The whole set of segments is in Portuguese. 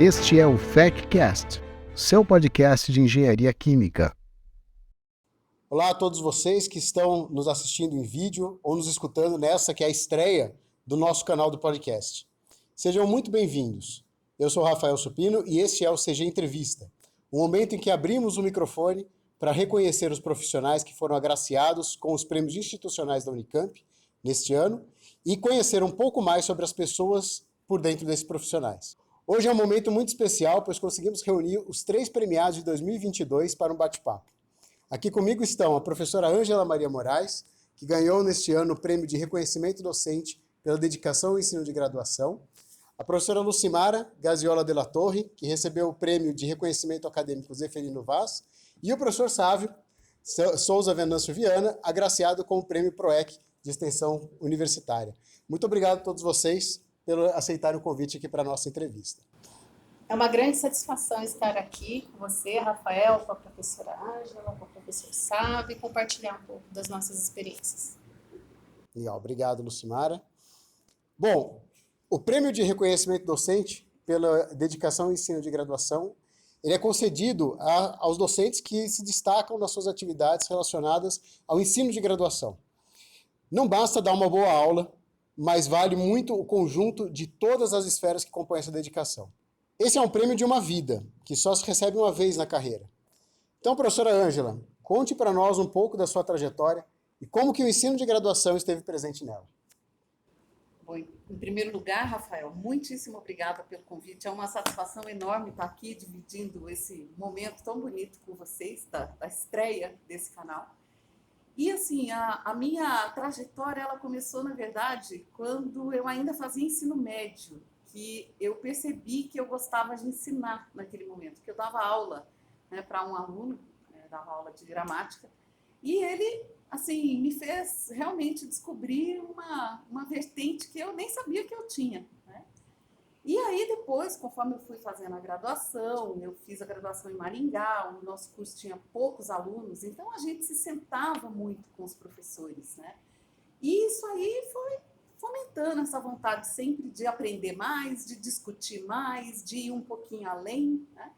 Este é o FECcast, seu podcast de engenharia química. Olá a todos vocês que estão nos assistindo em vídeo ou nos escutando nessa que é a estreia do nosso canal do podcast. Sejam muito bem-vindos. Eu sou Rafael Supino e este é o CG Entrevista, um momento em que abrimos o microfone para reconhecer os profissionais que foram agraciados com os prêmios institucionais da Unicamp neste ano e conhecer um pouco mais sobre as pessoas por dentro desses profissionais. Hoje é um momento muito especial, pois conseguimos reunir os 3 premiados de 2022 para um bate-papo. Aqui comigo estão a professora Ângela Maria Moraes, que ganhou neste ano o prêmio de reconhecimento docente pela dedicação ao ensino de graduação, a professora Lucimara Gaziola de la Torre, que recebeu o prêmio de reconhecimento acadêmico Zeferino Vaz, e o professor Sávio Souza Venâncio Viana, agraciado com o prêmio PROEC de extensão universitária. Muito obrigado a todos vocês por aceitarem o convite aqui para a nossa entrevista. É uma grande satisfação estar aqui com você, Rafael, com a professora Ângela, com o professor Sávio, e compartilhar um pouco das nossas experiências. Legal, obrigado, Lucimara. Bom, o prêmio de reconhecimento docente pela dedicação ao ensino de graduação, ele é concedido aos docentes que se destacam nas suas atividades relacionadas ao ensino de graduação. Não basta dar uma boa aula, mas vale muito o conjunto de todas as esferas que compõem essa dedicação. Esse é um prêmio de uma vida, que só se recebe uma vez na carreira. Então, professora Ângela, conte para nós um pouco da sua trajetória e como que o ensino de graduação esteve presente nela. Bom, em primeiro lugar, Rafael, muitíssimo obrigada pelo convite. É uma satisfação enorme estar aqui dividindo esse momento tão bonito com vocês, da estreia desse canal. E assim, a minha trajetória, ela começou, na verdade, quando eu ainda fazia ensino médio, que eu percebi que eu gostava de ensinar naquele momento, que eu dava aula, né, para um aluno, dava aula de gramática, e ele, assim, me fez realmente descobrir uma vertente que eu nem sabia que eu tinha, né? E aí depois, conforme eu fui fazendo a graduação, eu fiz a graduação em Maringá, o nosso curso tinha poucos alunos, então a gente se sentava muito com os professores, né? E isso aí foi fomentando essa vontade sempre de aprender mais, de discutir mais, de ir um pouquinho além, né?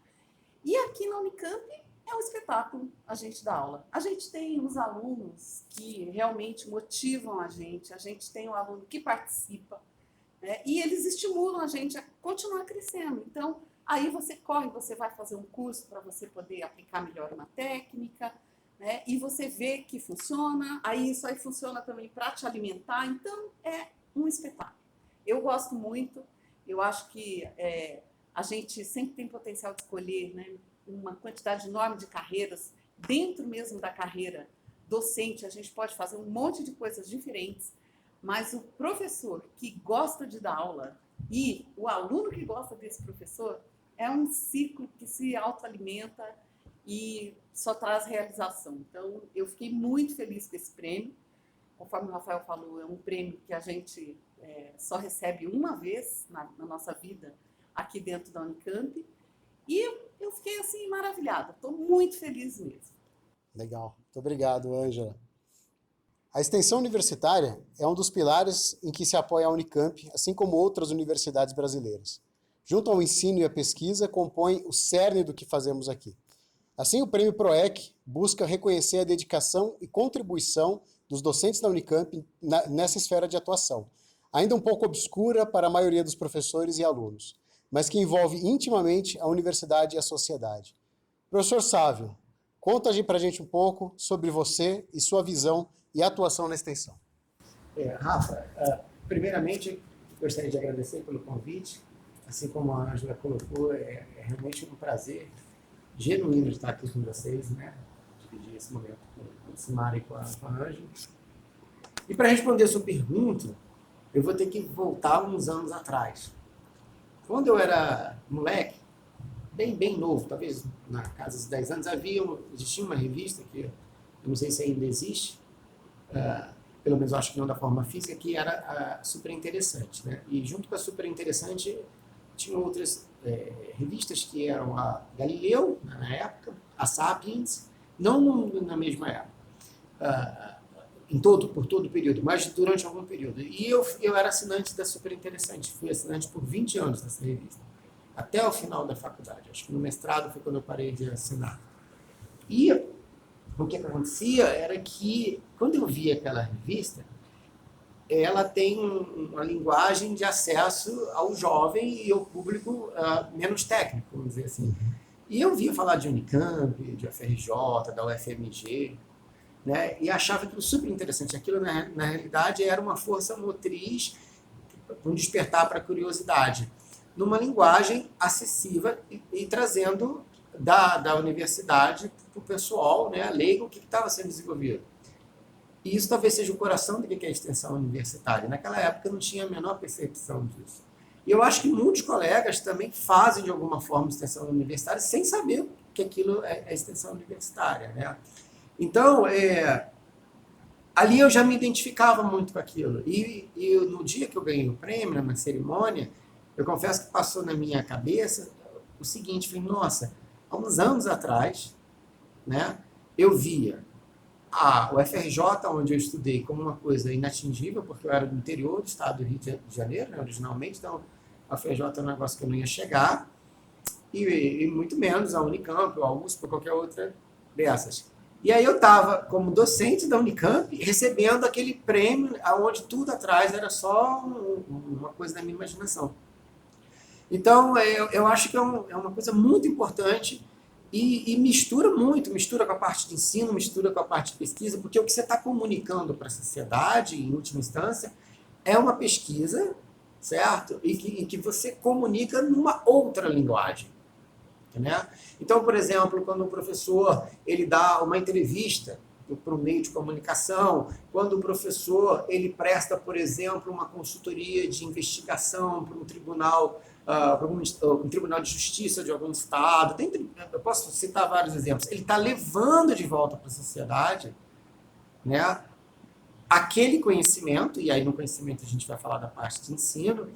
E aqui na Unicamp é um espetáculo a gente dar aula. A gente tem os alunos que realmente motivam a gente tem o aluno que participa, né? E eles estimulam a gente a continuar crescendo. Então, aí você corre, você vai fazer um curso para você poder aplicar melhor uma técnica, né? E você vê que funciona, aí isso aí funciona também para te alimentar, então é um espetáculo. Eu gosto muito, eu acho que a gente sempre tem potencial de escolher, né, uma quantidade enorme de carreiras, dentro mesmo da carreira docente, a gente pode fazer um monte de coisas diferentes, mas o professor que gosta de dar aula e o aluno que gosta desse professor é um ciclo que se autoalimenta e só traz realização. Então, eu fiquei muito feliz com esse prêmio. Conforme o Rafael falou, é um prêmio que a gente só recebe uma vez na nossa vida aqui dentro da Unicamp. E eu fiquei assim maravilhada, estou muito feliz mesmo. Legal, muito obrigado, Ângela. A extensão universitária é um dos pilares em que se apoia a Unicamp, assim como outras universidades brasileiras. Junto ao ensino e à pesquisa, compõe o cerne do que fazemos aqui. Assim, o Prêmio PROEC busca reconhecer a dedicação e contribuição dos docentes da Unicamp nessa esfera de atuação, ainda um pouco obscura para a maioria dos professores e alunos, mas que envolve intimamente a universidade e a sociedade. Professor Sávio, conta para a gente um pouco sobre você e sua visão e atuação na extensão. Rafa, primeiramente, gostaria de agradecer pelo convite. Assim como a Ângela colocou, é realmente um prazer genuíno de estar aqui com vocês, né? Dividir esse momento com a Simara e com a Ângela. E para responder a sua pergunta, eu vou ter que voltar uns anos atrás. Quando eu era moleque, bem novo, talvez na casa dos 10 anos, existia uma revista que eu não sei se ainda existe, pelo menos eu acho que não da forma física, que era a Super Interessante, né? E junto com a Super Interessante tinha outras revistas que eram a Galileu, na época, a Sapiens, não na mesma época, por todo o período, mas durante algum período. E eu era assinante da Super Interessante, fui assinante por 20 anos dessa revista. até o final da faculdade. Acho que no mestrado foi quando eu parei de assinar. E o que acontecia era que, quando eu via aquela revista, ela tem uma linguagem de acesso ao jovem e ao público menos técnico, vamos dizer assim. E eu via falar de Unicamp, de UFRJ, da UFMG, né? E achava aquilo super interessante. Aquilo, na realidade, era uma força motriz, um despertar para a curiosidade, numa linguagem acessível e trazendo da universidade para o pessoal, né, leigo, o que estava sendo desenvolvido. E isso talvez seja o coração do que é a extensão universitária. Naquela época eu não tinha a menor percepção disso. E eu acho que muitos colegas também fazem, de alguma forma, extensão universitária sem saber que aquilo é extensão universitária, né? Então, ali eu já me identificava muito com aquilo. E no dia que eu ganhei o prêmio, na cerimônia, eu confesso que passou na minha cabeça o seguinte, falei, nossa, há uns anos atrás, né, eu via o FRJ, onde eu estudei, como uma coisa inatingível, porque eu era do interior do estado do Rio de Janeiro, né, originalmente, então a FRJ é um negócio que eu não ia chegar, e muito menos a Unicamp, ou a USP, ou qualquer outra dessas. E aí eu estava, como docente da Unicamp, recebendo aquele prêmio, onde tudo atrás era só uma coisa da minha imaginação. Então, eu acho que é uma coisa muito importante e mistura com a parte de ensino, mistura com a parte de pesquisa, porque o que você está comunicando para a sociedade, em última instância, é uma pesquisa, certo? E que você comunica numa outra linguagem. Né? Então, por exemplo, quando o professor ele dá uma entrevista para o meio de comunicação, quando o professor ele presta, por exemplo, uma consultoria de investigação para um tribunal, um tribunal de justiça de algum estado, eu posso citar vários exemplos, ele está levando de volta para a sociedade, né, aquele conhecimento, e aí no conhecimento a gente vai falar da parte de ensino,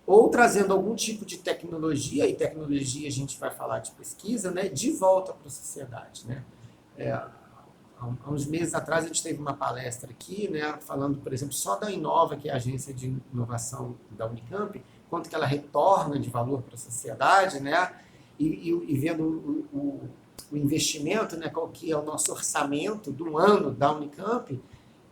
ou trazendo algum tipo de tecnologia, e tecnologia a gente vai falar de pesquisa, né, de volta para a sociedade. Né? Há uns meses atrás a gente teve uma palestra aqui, né, falando, por exemplo, só da Inova, que é a agência de inovação da Unicamp, quanto que ela retorna de valor para a sociedade, né, e vendo o investimento, né, qual que é o nosso orçamento do ano da Unicamp,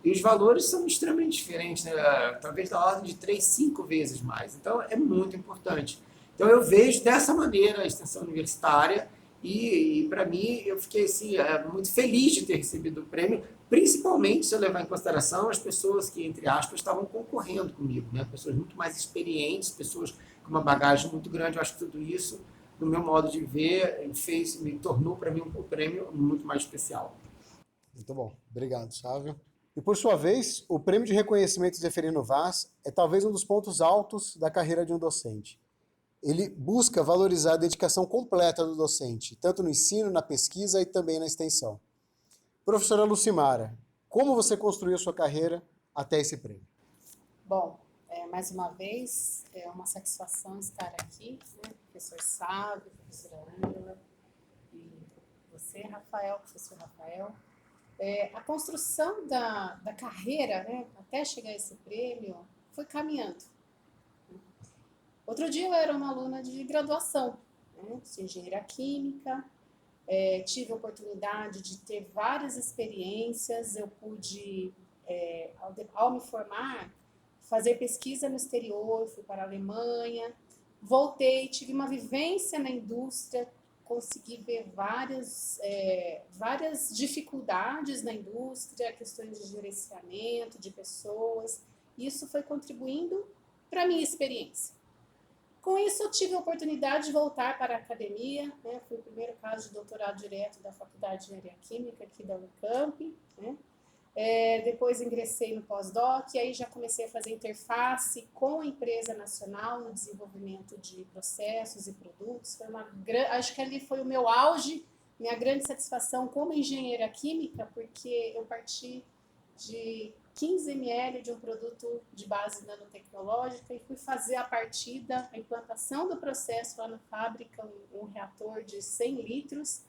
e os valores são extremamente diferentes, né? Talvez da ordem de 3, 5 vezes mais. Então, é muito importante. Então, eu vejo dessa maneira a extensão universitária e para mim, eu fiquei assim, muito feliz de ter recebido o prêmio, principalmente se eu levar em consideração as pessoas que, entre aspas, estavam concorrendo comigo, né? Pessoas muito mais experientes, pessoas com uma bagagem muito grande. Eu acho que tudo isso, no meu modo de ver, me tornou para mim um prêmio muito mais especial. Muito bom. Obrigado, Sávio. E, por sua vez, o Prêmio de Reconhecimento Zeferino Vaz é talvez um dos pontos altos da carreira de um docente. Ele busca valorizar a dedicação completa do docente, tanto no ensino, na pesquisa e também na extensão. Professora Lucimara, como você construiu sua carreira até esse prêmio? Bom, mais uma vez, é uma satisfação estar aqui, né? Professor Sávio, professora Ângela, e você, Rafael, professor Rafael. A construção da carreira, né, até chegar a esse prêmio, foi caminhando. Outro dia eu era uma aluna de graduação, né, sou engenheira química, tive a oportunidade de ter várias experiências, eu pude, ao me formar, fazer pesquisa no exterior, fui para a Alemanha, voltei, tive uma vivência na indústria, consegui ver várias dificuldades na indústria, questões de gerenciamento, de pessoas. Isso foi contribuindo para a minha experiência. Com isso, eu tive a oportunidade de voltar para a academia, né? Fui o primeiro caso de doutorado direto da Faculdade de Engenharia Química aqui da Unicamp, né? Depois ingressei no pós-doc e aí já comecei a fazer interface com a empresa nacional no desenvolvimento de processos e produtos. Acho que ali foi o meu auge, minha grande satisfação como engenheira química, porque eu parti de 15 ml de um produto de base nanotecnológica e fui fazer a implantação do processo lá na fábrica, um reator de 100 litros,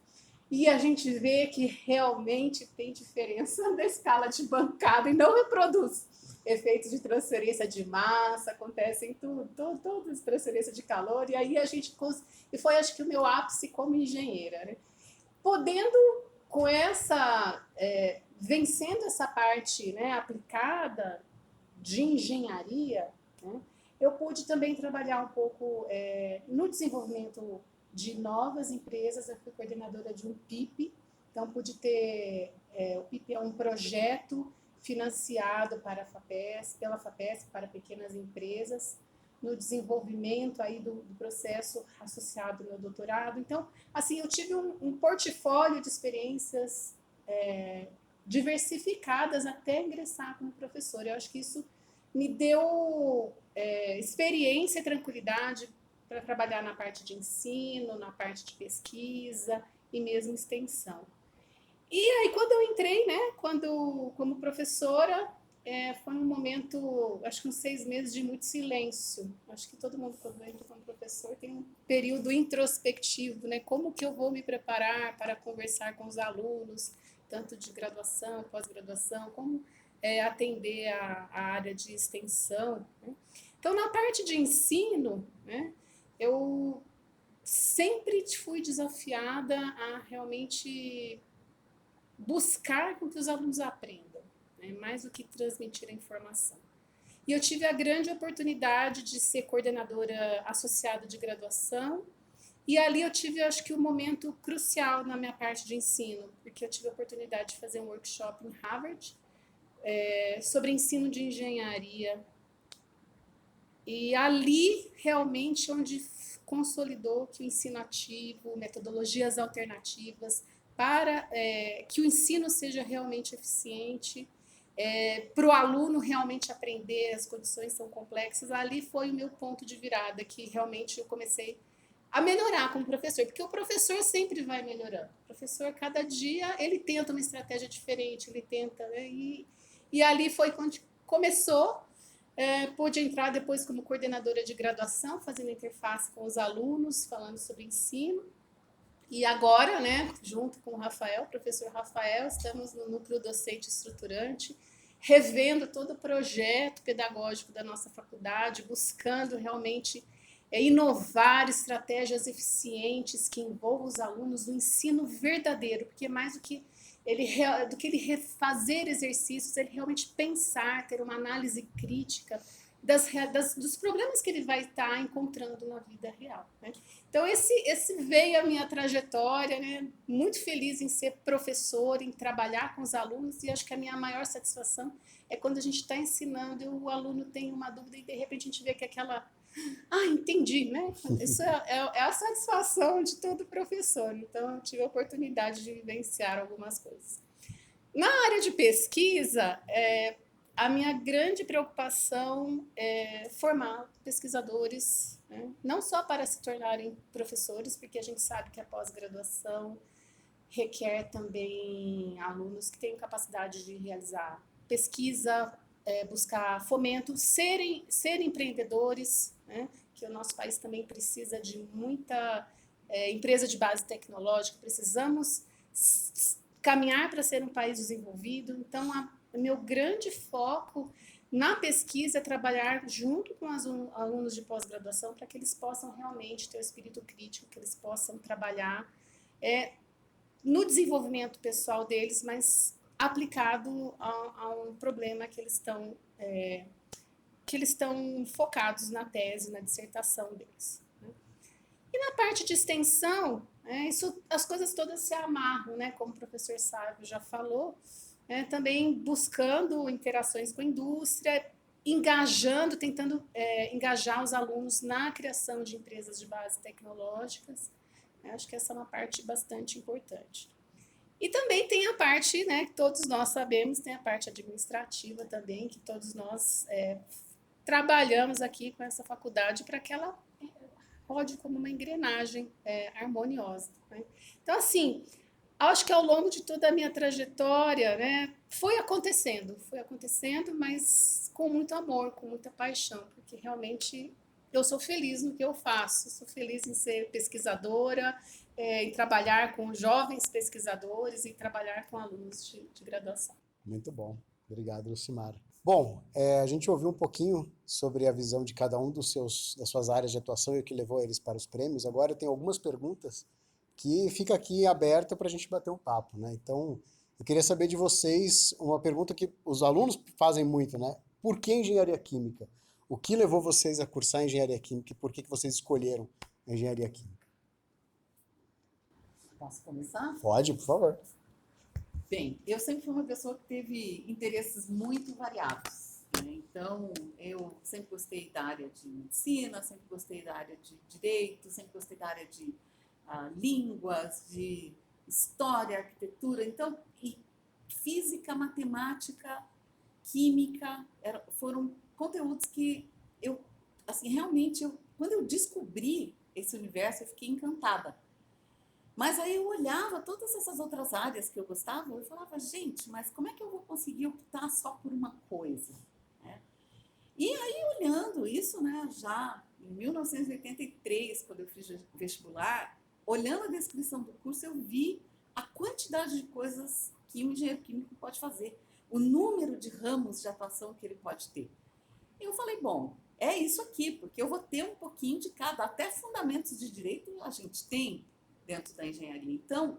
e a gente vê que realmente tem diferença da escala de bancada e não reproduz. efeitos de transferência de massa, acontecem todas transferência de calor, e aí a gente e foi acho que o meu ápice como engenheira, né? Podendo com vencendo essa parte, né, aplicada de engenharia, né, eu pude também trabalhar um pouco no desenvolvimento de novas empresas. Eu fui coordenadora de um PIP, então pude ter, o PIP é um projeto financiado pela FAPESP para pequenas empresas, no desenvolvimento aí do processo associado ao meu doutorado. Então, assim, eu tive um portfólio de experiências diversificadas até ingressar como professora. Eu acho que isso me deu experiência e tranquilidade para trabalhar na parte de ensino, na parte de pesquisa e mesmo extensão. E aí, quando eu entrei, né, como professora, foi um momento, acho que uns 6 meses de muito silêncio. Acho que todo mundo, quando entra como professor, tem um período introspectivo, né? Como que eu vou me preparar para conversar com os alunos, tanto de graduação, pós-graduação, como atender a área de extensão, né? Então, na parte de ensino, né, eu sempre fui desafiada a realmente buscar com que os alunos aprendam, né, mais do que transmitir a informação. E eu tive a grande oportunidade de ser coordenadora associada de graduação, e ali eu tive, acho que, um momento crucial na minha parte de ensino, porque eu tive a oportunidade de fazer um workshop em Harvard sobre ensino de engenharia. E ali, realmente, onde consolidou que o ensino ativo, metodologias alternativas, para que o ensino seja realmente eficiente, para o aluno realmente aprender, as condições são complexas. Ali foi o meu ponto de virada, que realmente eu comecei a melhorar como professor, porque o professor sempre vai melhorando. O professor, cada dia, ele tenta uma estratégia diferente, ele tenta, né? E ali foi quando começou. Pude entrar depois como coordenadora de graduação, fazendo interface com os alunos, falando sobre ensino. E agora, né, junto com o Rafael, professor Rafael, estamos no núcleo docente estruturante, revendo todo o projeto pedagógico da nossa faculdade, buscando realmente inovar estratégias eficientes que envolvam os alunos no ensino verdadeiro, porque mais do que ele fazer exercícios, ele realmente pensar, ter uma análise crítica dos problemas que ele vai estar encontrando na vida real, né? Então, esse veio a minha trajetória, né? Muito feliz em ser professora, em trabalhar com os alunos, e acho que a minha maior satisfação é quando a gente está ensinando e o aluno tem uma dúvida e, de repente, a gente vê que aquela... entendi, né? Isso é a satisfação de todo professor. Então, eu tive a oportunidade de vivenciar algumas coisas. Na área de pesquisa, a minha grande preocupação é formar pesquisadores, né? Não só para se tornarem professores, porque a gente sabe que a pós-graduação requer também alunos que tenham capacidade de realizar pesquisa, buscar fomento, serem empreendedores, né? Que o nosso país também precisa de muita empresa de base tecnológica, precisamos caminhar para ser um país desenvolvido. Então, o meu grande foco na pesquisa é trabalhar junto com os alunos de pós-graduação para que eles possam realmente ter o espírito crítico, que eles possam trabalhar no desenvolvimento pessoal deles, mas aplicado a um problema que eles estão focados na tese, na dissertação deles, né? E na parte de extensão, as coisas todas se amarram, né? Como o professor Sávio já falou, também buscando interações com a indústria, tentando engajar os alunos na criação de empresas de base tecnológicas. Acho que essa é uma parte bastante importante. E também tem a parte, né, que todos nós sabemos, tem a parte administrativa também, que todos nós trabalhamos aqui com essa faculdade para que ela rode como uma engrenagem harmoniosa, né? Então, assim, acho que ao longo de toda a minha trajetória, né, foi acontecendo, mas com muito amor, com muita paixão, porque realmente eu sou feliz no que eu faço, sou feliz em ser pesquisadora, em trabalhar com jovens pesquisadores e trabalhar com alunos de graduação. Muito bom, Obrigado, Lucimara. Bom, a gente ouviu um pouquinho sobre a visão de cada um das suas áreas de atuação e o que levou eles para os prêmios. Agora eu tenho algumas perguntas que fica aqui aberta para a gente bater um papo, né? Então, eu queria saber de vocês uma pergunta que os alunos fazem muito, né? Por que engenharia química? O que levou vocês a cursar engenharia química e por que vocês escolheram a engenharia química? Posso começar? Pode, por favor. Bem, eu sempre fui uma pessoa que teve interesses muito variados, né? Então, eu sempre gostei da área de medicina, sempre gostei da área de direito, sempre gostei da área de línguas, de história, arquitetura. Então, e física, matemática, química, foram conteúdos que eu, assim, realmente, quando eu descobri esse universo, eu fiquei encantada. Mas aí eu olhava todas essas outras áreas que eu gostava, eu falava, gente, mas como é que eu vou conseguir optar só por uma coisa? Né? E aí, olhando isso, né, já em 1983, quando eu fiz vestibular, olhando a descrição do curso, eu vi a quantidade de coisas que um engenheiro químico pode fazer, o número de ramos de atuação que ele pode ter. E eu falei, bom, é isso aqui, porque eu vou ter um pouquinho de cada, até fundamentos de direito a gente tem dentro da engenharia. Então,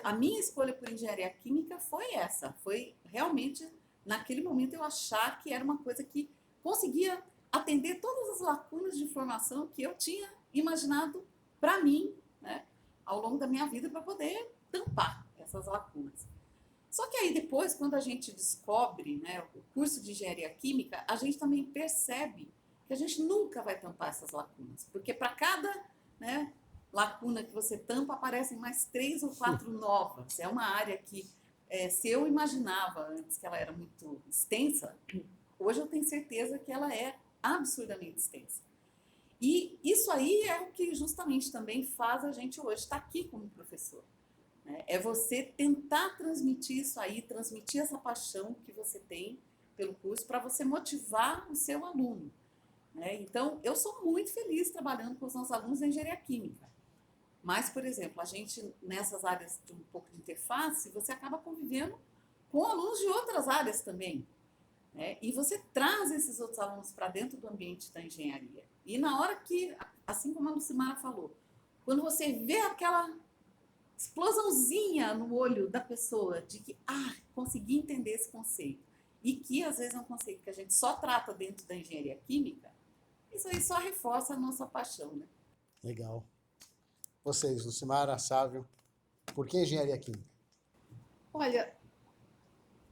a minha escolha por engenharia química foi essa, foi realmente, naquele momento, eu achar que era uma coisa que conseguia atender todas as lacunas de formação que eu tinha imaginado para mim, né, ao longo da minha vida, para poder tampar essas lacunas. Só que aí depois, quando a gente descobre, né, o curso de engenharia química, a gente também percebe que a gente nunca vai tampar essas lacunas, porque para cada, né, lacuna que você tampa, aparecem mais 3 ou 4 novas. É uma área que, se eu imaginava antes que ela era muito extensa, hoje eu tenho certeza que ela é absurdamente extensa. E isso aí é o que justamente também faz a gente hoje estar aqui como professor. Né? É você tentar transmitir isso aí, transmitir essa paixão que você tem pelo curso para você motivar o seu aluno. Né? Então, eu sou muito feliz trabalhando com os nossos alunos da engenharia química. Mas, por exemplo, a gente, nessas áreas de um pouco de interface, você acaba convivendo com alunos de outras áreas também. Né? E você traz esses outros alunos para dentro do ambiente da engenharia. E na hora que, assim como a Lucimara falou, quando você vê aquela explosãozinha no olho da pessoa de que, consegui entender esse conceito, e que às vezes é um conceito que a gente só trata dentro da engenharia química, isso aí só reforça a nossa paixão, né? Legal. Vocês, Lucimara, Sávio, por que engenharia química? Olha,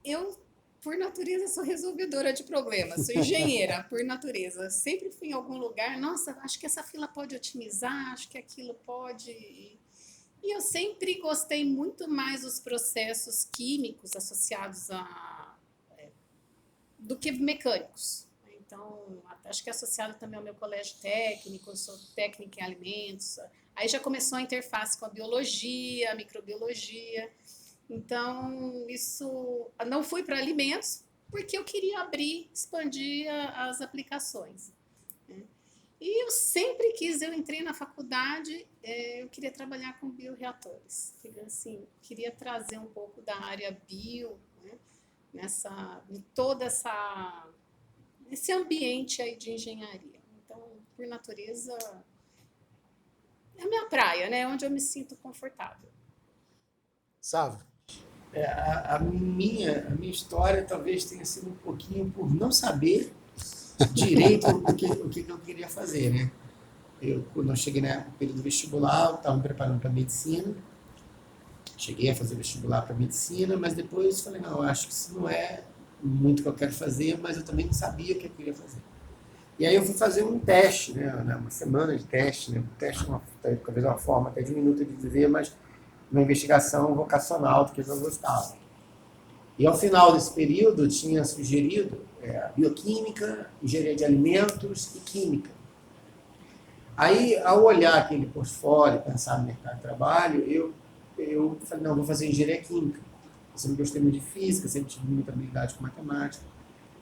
eu, por natureza, sou resolvedora de problemas, sou engenheira, por natureza. Sempre fui em algum lugar, nossa, acho que essa fila pode otimizar, acho que aquilo pode... E eu sempre gostei muito mais dos processos químicos associados do que mecânicos. Então, acho que é associado também ao meu colégio técnico, eu sou técnica em alimentos. Aí já começou a interface com a biologia, a microbiologia. Então, isso... Não fui para alimentos porque eu queria abrir, expandir as aplicações. Né? E eu sempre quis, eu entrei na faculdade, eu queria trabalhar com bioreatores. Queria trazer um pouco da área bio, né, de toda esse ambiente aí de engenharia. Então, por natureza, é a minha praia, né? Onde eu me sinto confortável. Sávio? A minha história talvez tenha sido um pouquinho por não saber direito o que eu queria fazer, né? Quando eu cheguei no período vestibular, eu estava me preparando para medicina, cheguei a fazer vestibular para medicina, mas depois falei, não, eu acho que isso não é muito o que eu quero fazer, mas eu também não sabia o que eu queria fazer. E aí eu fui fazer um teste, né? Uma semana de teste, né? Um teste, talvez uma forma até diminuta de dizer, mas uma investigação vocacional do que eu gostava. E ao final desse período eu tinha sugerido bioquímica, engenharia de alimentos e química. Aí, ao olhar aquele portfólio, pensar no mercado de trabalho, eu falei, não, vou fazer engenharia química. Eu sempre gostei muito de física, sempre tive muita habilidade com matemática.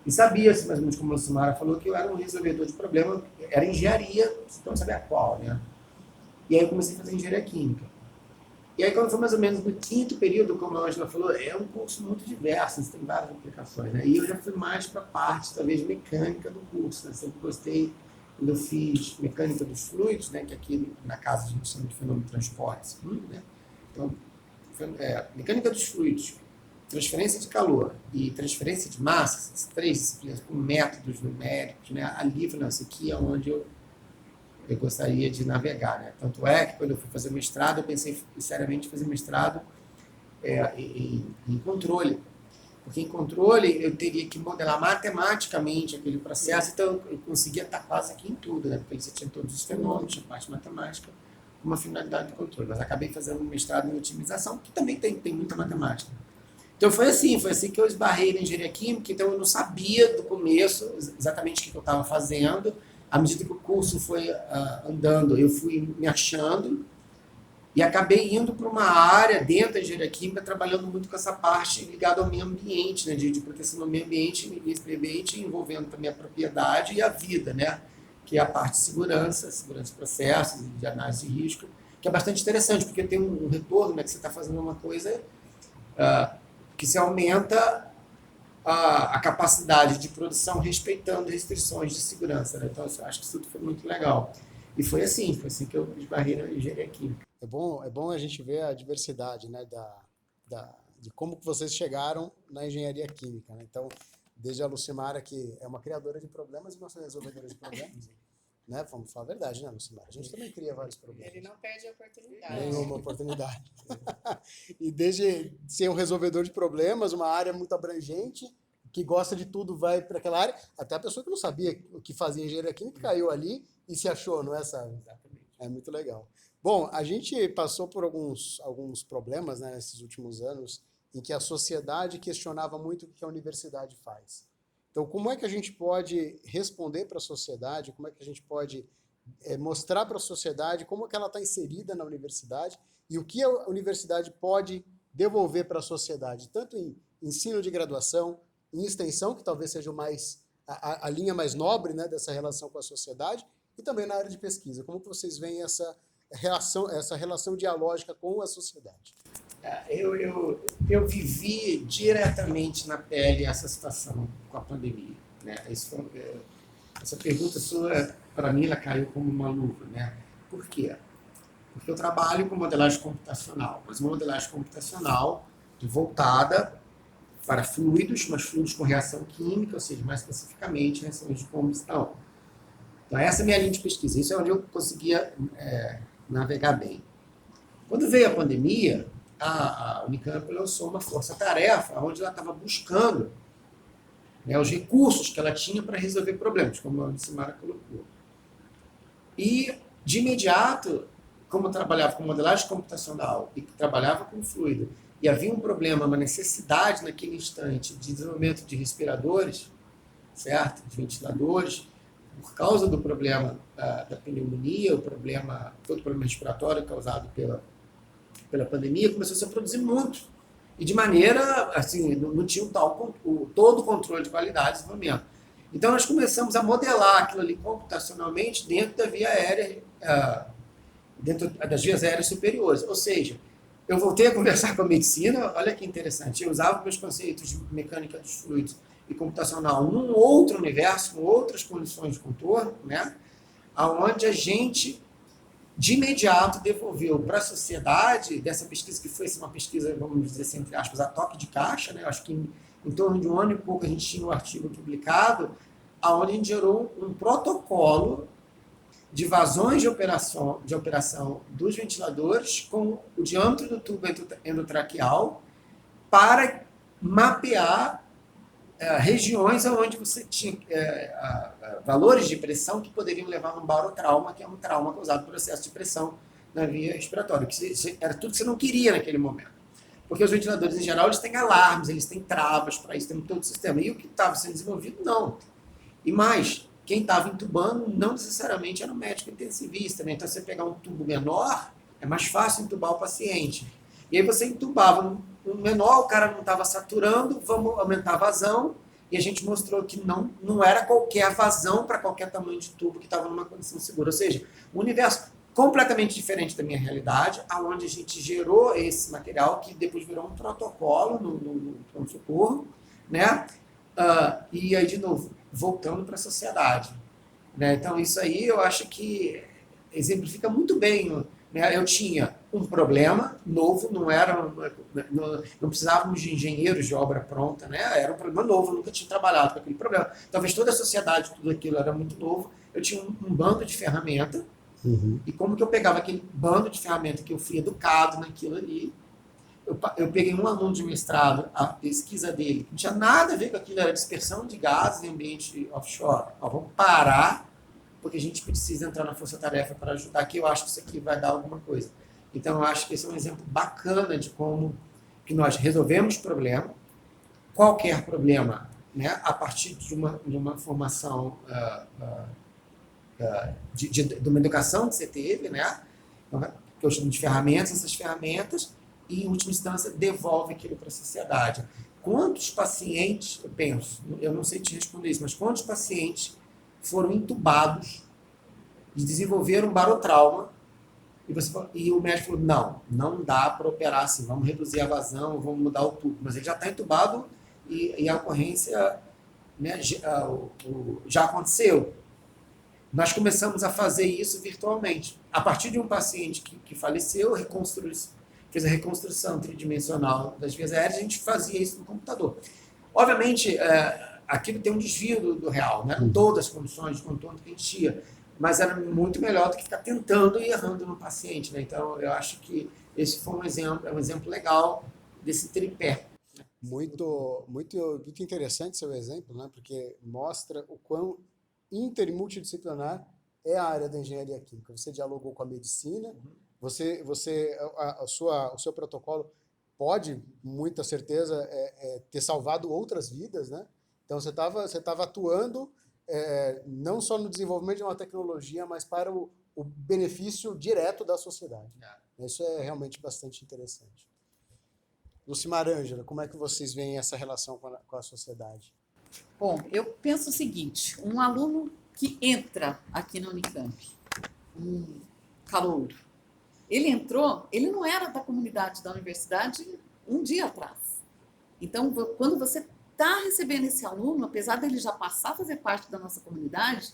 E sabia, mais ou menos como a Lucimara falou, que eu era um resolvedor de problema, era engenharia, então eu sabia qual, né? E aí eu comecei a fazer engenharia química. E aí, quando foi mais ou menos no 5º período, como a Angela falou, é um curso muito diverso, tem várias aplicações, né? E eu já fui mais para a parte, talvez, mecânica do curso, né? Sempre gostei, quando eu fiz mecânica dos fluidos, né? Que aqui na casa a gente chama de fenômeno de transporte, né? Então, mecânica dos fluidos, transferência de calor e transferência de massa, essas 3 disciplinas com métodos numéricos, né? Ali, falei, isso aqui é onde eu gostaria de navegar, né? Tanto é que quando eu fui fazer mestrado, eu pensei seriamente em fazer mestrado em controle. Porque em controle eu teria que modelar matematicamente aquele processo, então eu conseguia estar quase aqui em tudo, né? Porque você tinha todos os fenômenos, a parte matemática, com uma finalidade de controle. Mas acabei fazendo um mestrado em otimização, que também tem muita matemática. Então foi assim que eu esbarrei na engenharia química, então eu não sabia do começo exatamente o que eu estava fazendo. À medida que o curso foi andando, eu fui me achando e acabei indo para uma área dentro da engenharia química, trabalhando muito com essa parte ligada ao meio ambiente, né, de proteção do meio ambiente, envolvendo também a propriedade e a vida, né, que é a parte de segurança de processos, de análise de risco, que é bastante interessante, porque tem um retorno, né, que você está fazendo uma coisa que se aumenta a capacidade de produção respeitando restrições de segurança, né? Então, eu acho que isso tudo foi muito legal. E foi assim que eu esbarrei na engenharia química. É bom a gente ver a diversidade, né, de como que vocês chegaram na engenharia química, né? Então, desde a Lucimara, que é uma criadora de problemas e nossa resolvedora de problemas, né? Vamos falar a verdade, né, Lucimara? A gente também cria vários problemas. Ele não perde a oportunidade. Nenhuma oportunidade. E desde ser um resolvedor de problemas, uma área muito abrangente, que gosta de tudo, vai para aquela área, até a pessoa que não sabia o que fazia engenharia química caiu ali e se achou, não é, sabe? Exatamente. É muito legal. Bom, a gente passou por alguns problemas, né, nesses últimos anos, em que a sociedade questionava muito o que a universidade faz. Então, como é que a gente pode responder para a sociedade, como é que a gente pode mostrar para a sociedade como é que ela está inserida na universidade e o que a universidade pode devolver para a sociedade, tanto em ensino de graduação, em extensão, que talvez seja a linha mais nobre, né, dessa relação com a sociedade, e também na área de pesquisa. Como que vocês veem essa relação dialógica com a sociedade? Eu vivi diretamente na pele essa situação com a pandemia, né? Essa pergunta sua, para mim, ela caiu como uma luva, né? Por quê? Porque eu trabalho com modelagem computacional, mas uma modelagem computacional voltada para fluidos, mas fluidos com reação química, ou seja, mais especificamente reações de combustão. Então, essa é a minha linha de pesquisa. Isso é onde eu conseguia navegar bem. Quando veio a pandemia, a Unicamp lançou uma força-tarefa, onde ela estava buscando, né, os recursos que ela tinha para resolver problemas, como a Lucimara colocou. E, de imediato, como eu trabalhava com modelagem computacional e trabalhava com fluido, e havia um problema, uma necessidade naquele instante de desenvolvimento de respiradores, certo? De ventiladores, por causa do problema da pneumonia, todo o problema respiratório causado pela pandemia, começou a se produzir muito. E de maneira, assim, não tinha todo o controle de qualidade de desenvolvimento. Então, nós começamos a modelar aquilo ali computacionalmente dentro da via aérea, dentro das vias aéreas superiores. Ou seja, eu voltei a conversar com a medicina, olha que interessante, eu usava meus conceitos de mecânica dos fluidos e computacional num outro universo, com outras condições de contorno, né, onde a gente, de imediato, devolveu para a sociedade, dessa pesquisa que foi uma pesquisa, vamos dizer assim, entre aspas, a toque de caixa, né, acho que em torno de 1 ano e pouco a gente tinha um artigo publicado, onde a gente gerou um protocolo de vazões de operação dos ventiladores com o diâmetro do tubo endotraqueal para mapear regiões onde você tinha valores de pressão que poderiam levar a um barotrauma, que é um trauma causado por excesso de pressão na via respiratória, que era tudo que você não queria naquele momento. Porque os ventiladores, em geral, eles têm alarmes, eles têm travas para isso, tem todo o sistema. E o que estava sendo desenvolvido, não. E mais, quem estava entubando não necessariamente era um médico intensivista, né? Então, você pegar um tubo menor, é mais fácil entubar o paciente. E aí você entubava um menor, o cara não estava saturando, vamos aumentar a vazão, e a gente mostrou que não era qualquer vazão para qualquer tamanho de tubo que estava numa condição segura. Ou seja, o universo completamente diferente da minha realidade, aonde a gente gerou esse material que depois virou um protocolo no pronto-socorro, né? E aí, de novo, voltando para a sociedade. Né? Então, isso aí eu acho que exemplifica muito bem. Né? Eu tinha um problema novo, não precisávamos de engenheiros de obra pronta, né? Era um problema novo, eu nunca tinha trabalhado com aquele problema. Talvez toda a sociedade, tudo aquilo era muito novo. Eu tinha um bando de ferramenta, e como que eu pegava aquele bando de ferramenta que eu fui educado naquilo ali, eu peguei um aluno de mestrado, a pesquisa dele, que não tinha nada a ver com aquilo, era dispersão de gases em ambiente offshore. Vamos parar, porque a gente precisa entrar na força-tarefa para ajudar, que eu acho que isso aqui vai dar alguma coisa. Então, eu acho que esse é um exemplo bacana de como que nós resolvemos problema, qualquer problema, né, a partir de uma formação, de uma educação que você teve, né, que eu chamo de ferramentas, essas ferramentas, e, em última instância, devolve aquilo para a sociedade. Quantos pacientes, eu penso, eu não sei te responder isso, mas quantos pacientes foram entubados e desenvolveram barotrauma e o médico falou, não dá para operar assim, vamos reduzir a vazão, vamos mudar o tubo. Mas ele já está entubado e a ocorrência, né, já aconteceu. Nós começamos a fazer isso virtualmente. A partir de um paciente que faleceu, fez a reconstrução tridimensional das vias aéreas, a gente fazia isso no computador. Obviamente, aquilo tem um desvio do real, né? Todas as condições de contorno que a gente tinha, mas era muito melhor do que ficar tentando e errando no paciente. Né? Então, eu acho que esse foi um exemplo legal desse tripé. Muito interessante seu exemplo, né? Porque mostra o quão inter e multidisciplinar é a área da engenharia química. Você dialogou com a medicina, o seu protocolo pode, muita certeza, ter salvado outras vidas, né? Então, você estava atuando não só no desenvolvimento de uma tecnologia, mas para o benefício direto da sociedade. Isso é realmente bastante interessante. Lucimar, Ângela, como é que vocês veem essa relação com a sociedade? Bom, eu penso o seguinte, um aluno que entra aqui na Unicamp, um calouro, ele não era da comunidade da universidade um dia atrás. Então, quando você está recebendo esse aluno, apesar dele já passar a fazer parte da nossa comunidade,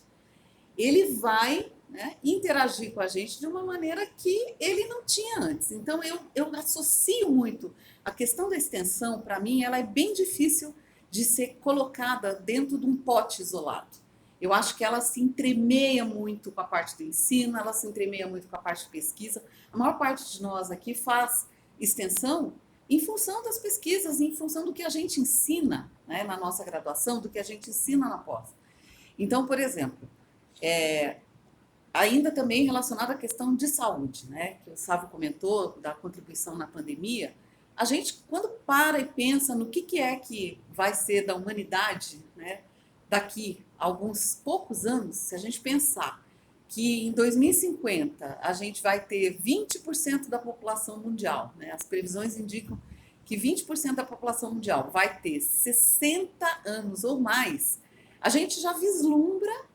ele vai, né, interagir com a gente de uma maneira que ele não tinha antes. Então, eu associo muito a questão da extensão, para mim, ela é bem difícil de ser colocada dentro de um pote isolado. Eu acho que ela se entremeia muito com a parte do ensino, ela se entremeia muito com a parte de pesquisa. A maior parte de nós aqui faz extensão em função das pesquisas, em função do que a gente ensina, né, na nossa graduação, do que a gente ensina na pós. Então, por exemplo, ainda também relacionado à questão de saúde, né, que o Sávio comentou, da contribuição na pandemia, a gente, quando para e pensa no que é que vai ser da humanidade, né, daqui a alguns poucos anos, se a gente pensar que em 2050 a gente vai ter 20% da população mundial, né, as previsões indicam que 20% da população mundial vai ter 60 anos ou mais, a gente já vislumbra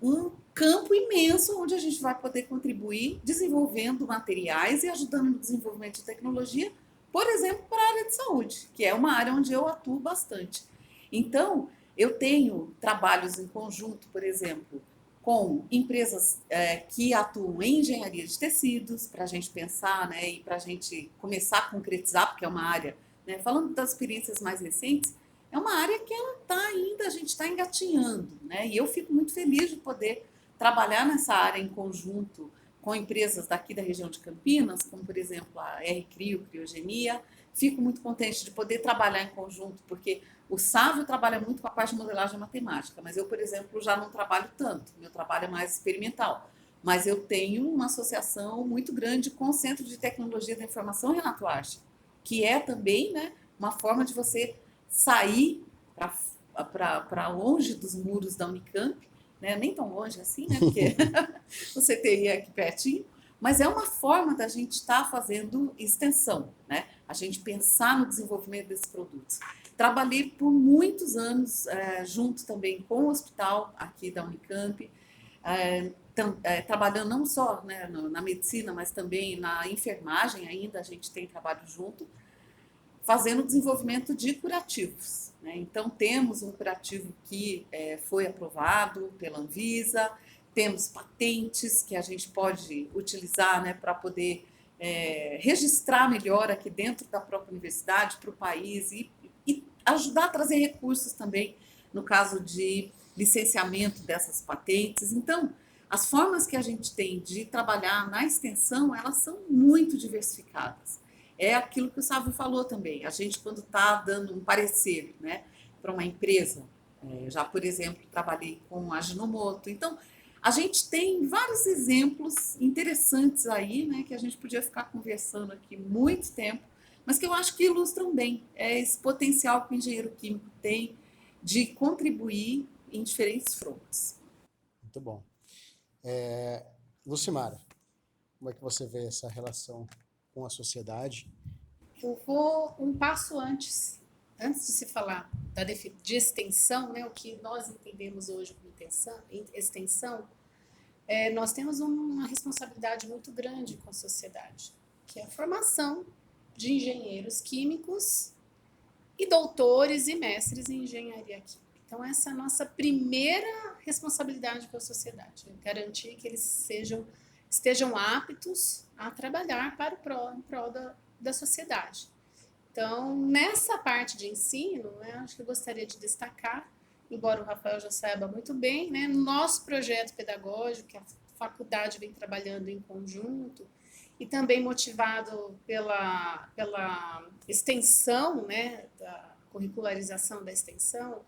um campo imenso onde a gente vai poder contribuir desenvolvendo materiais e ajudando no desenvolvimento de tecnologia, por exemplo, para a área de saúde, que é uma área onde eu atuo bastante. Então, eu tenho trabalhos em conjunto, por exemplo, com empresas que atuam em engenharia de tecidos, para a gente pensar, né, e para a gente começar a concretizar, porque é uma área, né, falando das experiências mais recentes, é uma área que ela está ainda, a gente está engatinhando, né, e eu fico muito feliz de poder trabalhar nessa área em conjunto com empresas daqui da região de Campinas, como, por exemplo, a R-Crio, Criogenia. Fico muito contente de poder trabalhar em conjunto, porque o Sávio trabalha muito com a parte de modelagem matemática, mas eu, por exemplo, já não trabalho tanto, meu trabalho é mais experimental. Mas eu tenho uma associação muito grande com o Centro de Tecnologia da Informação Renato Archer, que é também, né, uma forma de você sair para longe dos muros da Unicamp, né, nem tão longe assim, né, porque o CTI é aqui pertinho, mas é uma forma da gente estar fazendo extensão, né, a gente pensar no desenvolvimento desses produtos. Trabalhei por muitos anos junto também com o hospital aqui da Unicamp, trabalhando não só, né, na medicina, mas também na enfermagem ainda, a gente tem trabalho junto, fazendo o desenvolvimento de curativos, né? Então, temos um curativo que foi aprovado pela Anvisa, temos patentes que a gente pode utilizar, né, para poder registrar melhor aqui dentro da própria universidade, para o país, e ajudar a trazer recursos também, no caso de licenciamento dessas patentes. Então, as formas que a gente tem de trabalhar na extensão, elas são muito diversificadas. É aquilo que o Sávio falou também. A gente, quando está dando um parecer, né, para uma empresa, já, por exemplo, trabalhei com a Ajinomoto. Então, a gente tem vários exemplos interessantes aí, né, que a gente podia ficar conversando aqui muito tempo, mas que eu acho que ilustram bem esse potencial que o engenheiro químico tem de contribuir em diferentes frontes. Muito bom. Lucimara, como é que você vê essa relação com a sociedade? Eu vou um passo antes de se falar de extensão, né, o que nós entendemos hoje como extensão, nós temos uma responsabilidade muito grande com a sociedade, que é a formação de engenheiros químicos e doutores e mestres em engenharia química. Então, essa é a nossa primeira responsabilidade com a sociedade, garantir que eles estejam aptos a trabalhar em prol da sociedade. Então, nessa parte de ensino, né, acho que eu gostaria de destacar, embora o Rafael já saiba muito bem, né, no nosso projeto pedagógico, que a faculdade vem trabalhando em conjunto, e também motivado pela extensão, né, da curricularização da extensão,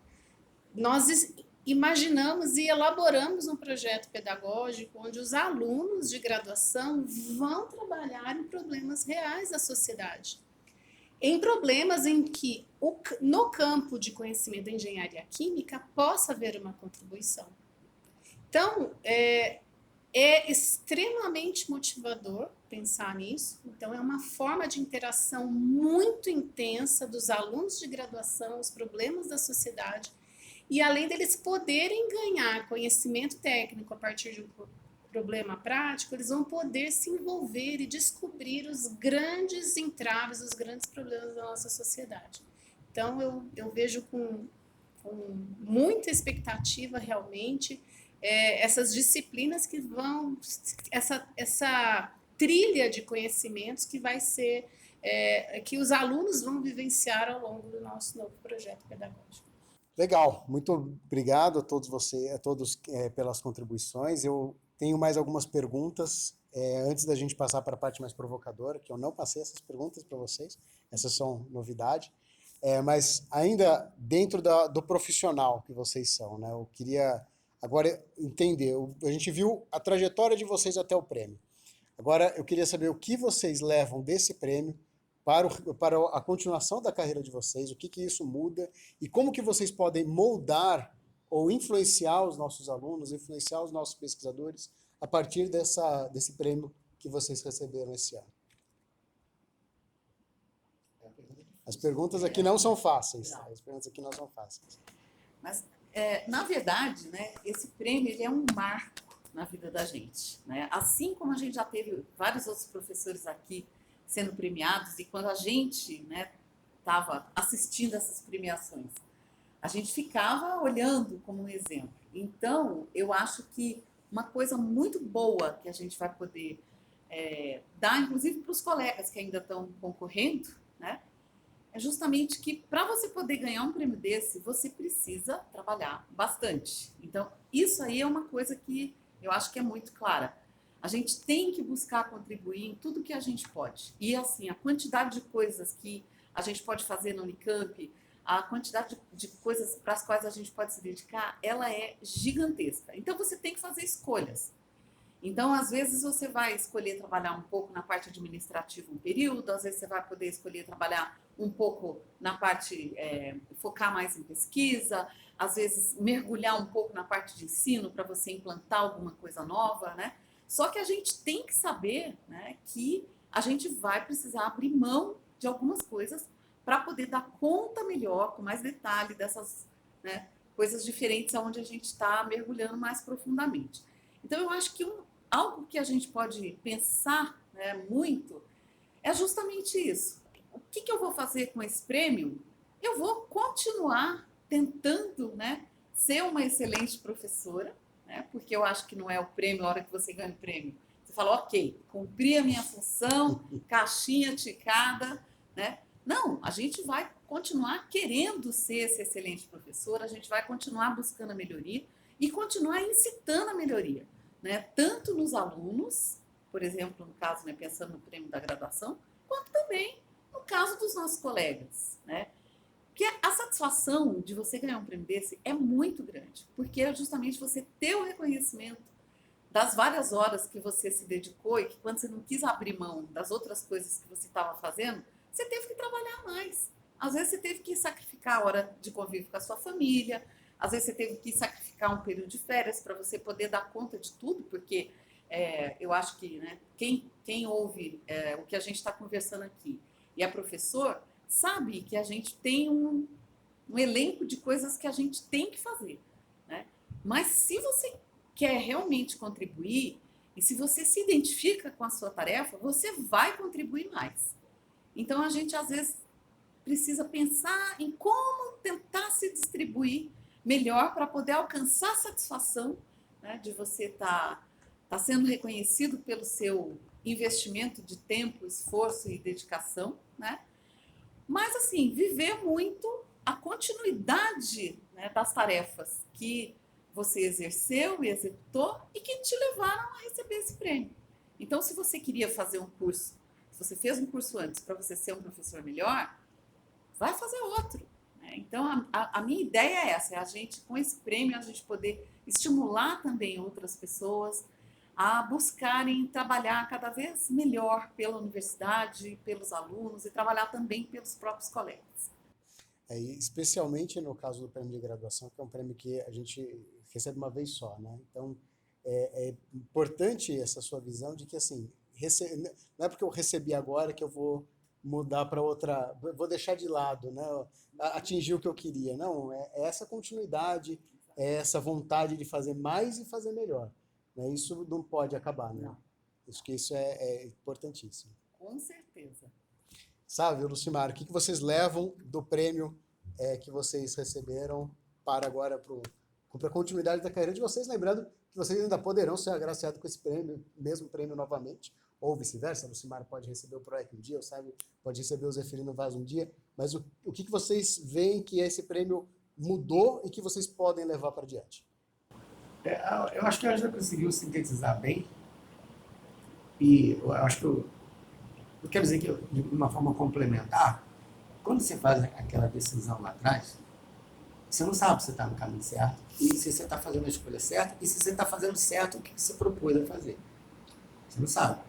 nós imaginamos e elaboramos um projeto pedagógico onde os alunos de graduação vão trabalhar em problemas reais da sociedade. Em problemas em que, no campo de conhecimento da engenharia química, possa haver uma contribuição. Então, é extremamente motivador pensar nisso. Então, é uma forma de interação muito intensa dos alunos de graduação, os problemas da sociedade, e além deles poderem ganhar conhecimento técnico a partir de um problema prático, eles vão poder se envolver e descobrir os grandes entraves, os grandes problemas da nossa sociedade. Então, eu vejo com muita expectativa, realmente, essas disciplinas que vão... Essa trilha de conhecimentos que vai ser... que os alunos vão vivenciar ao longo do nosso novo projeto pedagógico. Legal, muito obrigado a todos pelas contribuições. Eu tenho mais algumas perguntas, antes da gente passar para a parte mais provocadora, que eu não passei essas perguntas para vocês, essas são novidade, mas ainda dentro do profissional que vocês são, né? Eu queria agora entender, a gente viu a trajetória de vocês até o prêmio. Agora eu queria saber o que vocês levam desse prêmio para a continuação da carreira de vocês, o que isso muda e como que vocês podem moldar ou influenciar os nossos alunos, influenciar os nossos pesquisadores a partir desse prêmio que vocês receberam esse ano. As perguntas aqui não são fáceis. As perguntas aqui não são fáceis. Mas, na verdade, né, esse prêmio ele é um marco na vida da gente, né? Assim como a gente já teve vários outros professores aqui sendo premiados, e quando a gente estava assistindo essas premiações, a gente ficava olhando como um exemplo. Então, eu acho que uma coisa muito boa que a gente vai poder dar, inclusive para os colegas que ainda estão concorrendo, né, é justamente que para você poder ganhar um prêmio desse, você precisa trabalhar bastante. Então, isso aí é uma coisa que eu acho que é muito clara. A gente tem que buscar contribuir em tudo que a gente pode. E, assim, a quantidade de coisas que a gente pode fazer no Unicamp, a quantidade de coisas para as quais a gente pode se dedicar, ela é gigantesca. Então, você tem que fazer escolhas. Então, às vezes, você vai escolher trabalhar um pouco na parte administrativa um período, às vezes você vai poder escolher trabalhar um pouco na parte, focar mais em pesquisa, às vezes mergulhar um pouco na parte de ensino para você implantar alguma coisa nova, né? Só que a gente tem que saber, né, que a gente vai precisar abrir mão de algumas coisas para poder dar conta melhor, com mais detalhe dessas, né, coisas diferentes onde a gente está mergulhando mais profundamente. Então, eu acho que algo que a gente pode pensar, né, muito é justamente isso. O que eu vou fazer com esse prêmio? Eu vou continuar tentando, né, ser uma excelente professora, né, porque eu acho que não é o prêmio, a hora que você ganha o prêmio. Você fala, ok, cumpri a minha função, caixinha ticada, né? Não, a gente vai continuar querendo ser essa excelente professora, a gente vai continuar buscando a melhoria e continuar incitando a melhoria, né? Tanto nos alunos, por exemplo, no caso, né, pensando no prêmio da graduação, quanto também no caso dos nossos colegas, né? Porque a satisfação de você ganhar um prêmio desse é muito grande, porque é justamente você ter o reconhecimento das várias horas que você se dedicou e que quando você não quis abrir mão das outras coisas que você estava fazendo, você teve que trabalhar mais. Às vezes você teve que sacrificar a hora de convívio com a sua família, às vezes você teve que sacrificar um período de férias para você poder dar conta de tudo, porque eu acho que, né, quem ouve o que a gente está conversando aqui e é professor, sabe que a gente tem um elenco de coisas que a gente tem que fazer, né? Mas se você quer realmente contribuir e se você se identifica com a sua tarefa, você vai contribuir mais. Então, a gente, às vezes, precisa pensar em como tentar se distribuir melhor para poder alcançar a satisfação, né, de você estar sendo reconhecido pelo seu investimento de tempo, esforço e dedicação, né? Mas, assim, viver muito a continuidade, né, das tarefas que você exerceu e executou e que te levaram a receber esse prêmio. Então, se você queria fazer um curso, se você fez um curso antes para você ser um professor melhor, vai fazer outro, né? Então, a minha ideia é essa, é a gente, com esse prêmio, a gente poder estimular também outras pessoas a buscarem trabalhar cada vez melhor pela universidade, pelos alunos e trabalhar também pelos próprios colegas. Especialmente no caso do prêmio de graduação, que é um prêmio que a gente recebe uma vez só, né? Então, é importante essa sua visão de que, assim, não é porque eu recebi agora que eu vou mudar para outra, vou deixar de lado, né? Atingir o que eu queria. Não, é essa continuidade, é essa vontade de fazer mais e fazer melhor, né? Isso não pode acabar, né? Acho que isso é importantíssimo. Com certeza. Sabe, Lucimar, o que vocês levam do prêmio que vocês receberam para agora para a continuidade da carreira de vocês? Lembrando que vocês ainda poderão ser agraciados com esse prêmio, mesmo prêmio novamente, ou vice-versa. A Lucimar pode receber o PROEC um dia, o Sérgio pode receber o Zeferino Vaz um dia, mas o que vocês veem que esse prêmio mudou e que vocês podem levar para diante? Eu acho que a Angela conseguiu sintetizar bem, e eu acho que eu quero dizer que, de uma forma complementar, quando você faz aquela decisão lá atrás, você não sabe se você está no caminho certo, e se você está fazendo a escolha certa, e se você está fazendo certo o que você propôs a fazer. Você não sabe.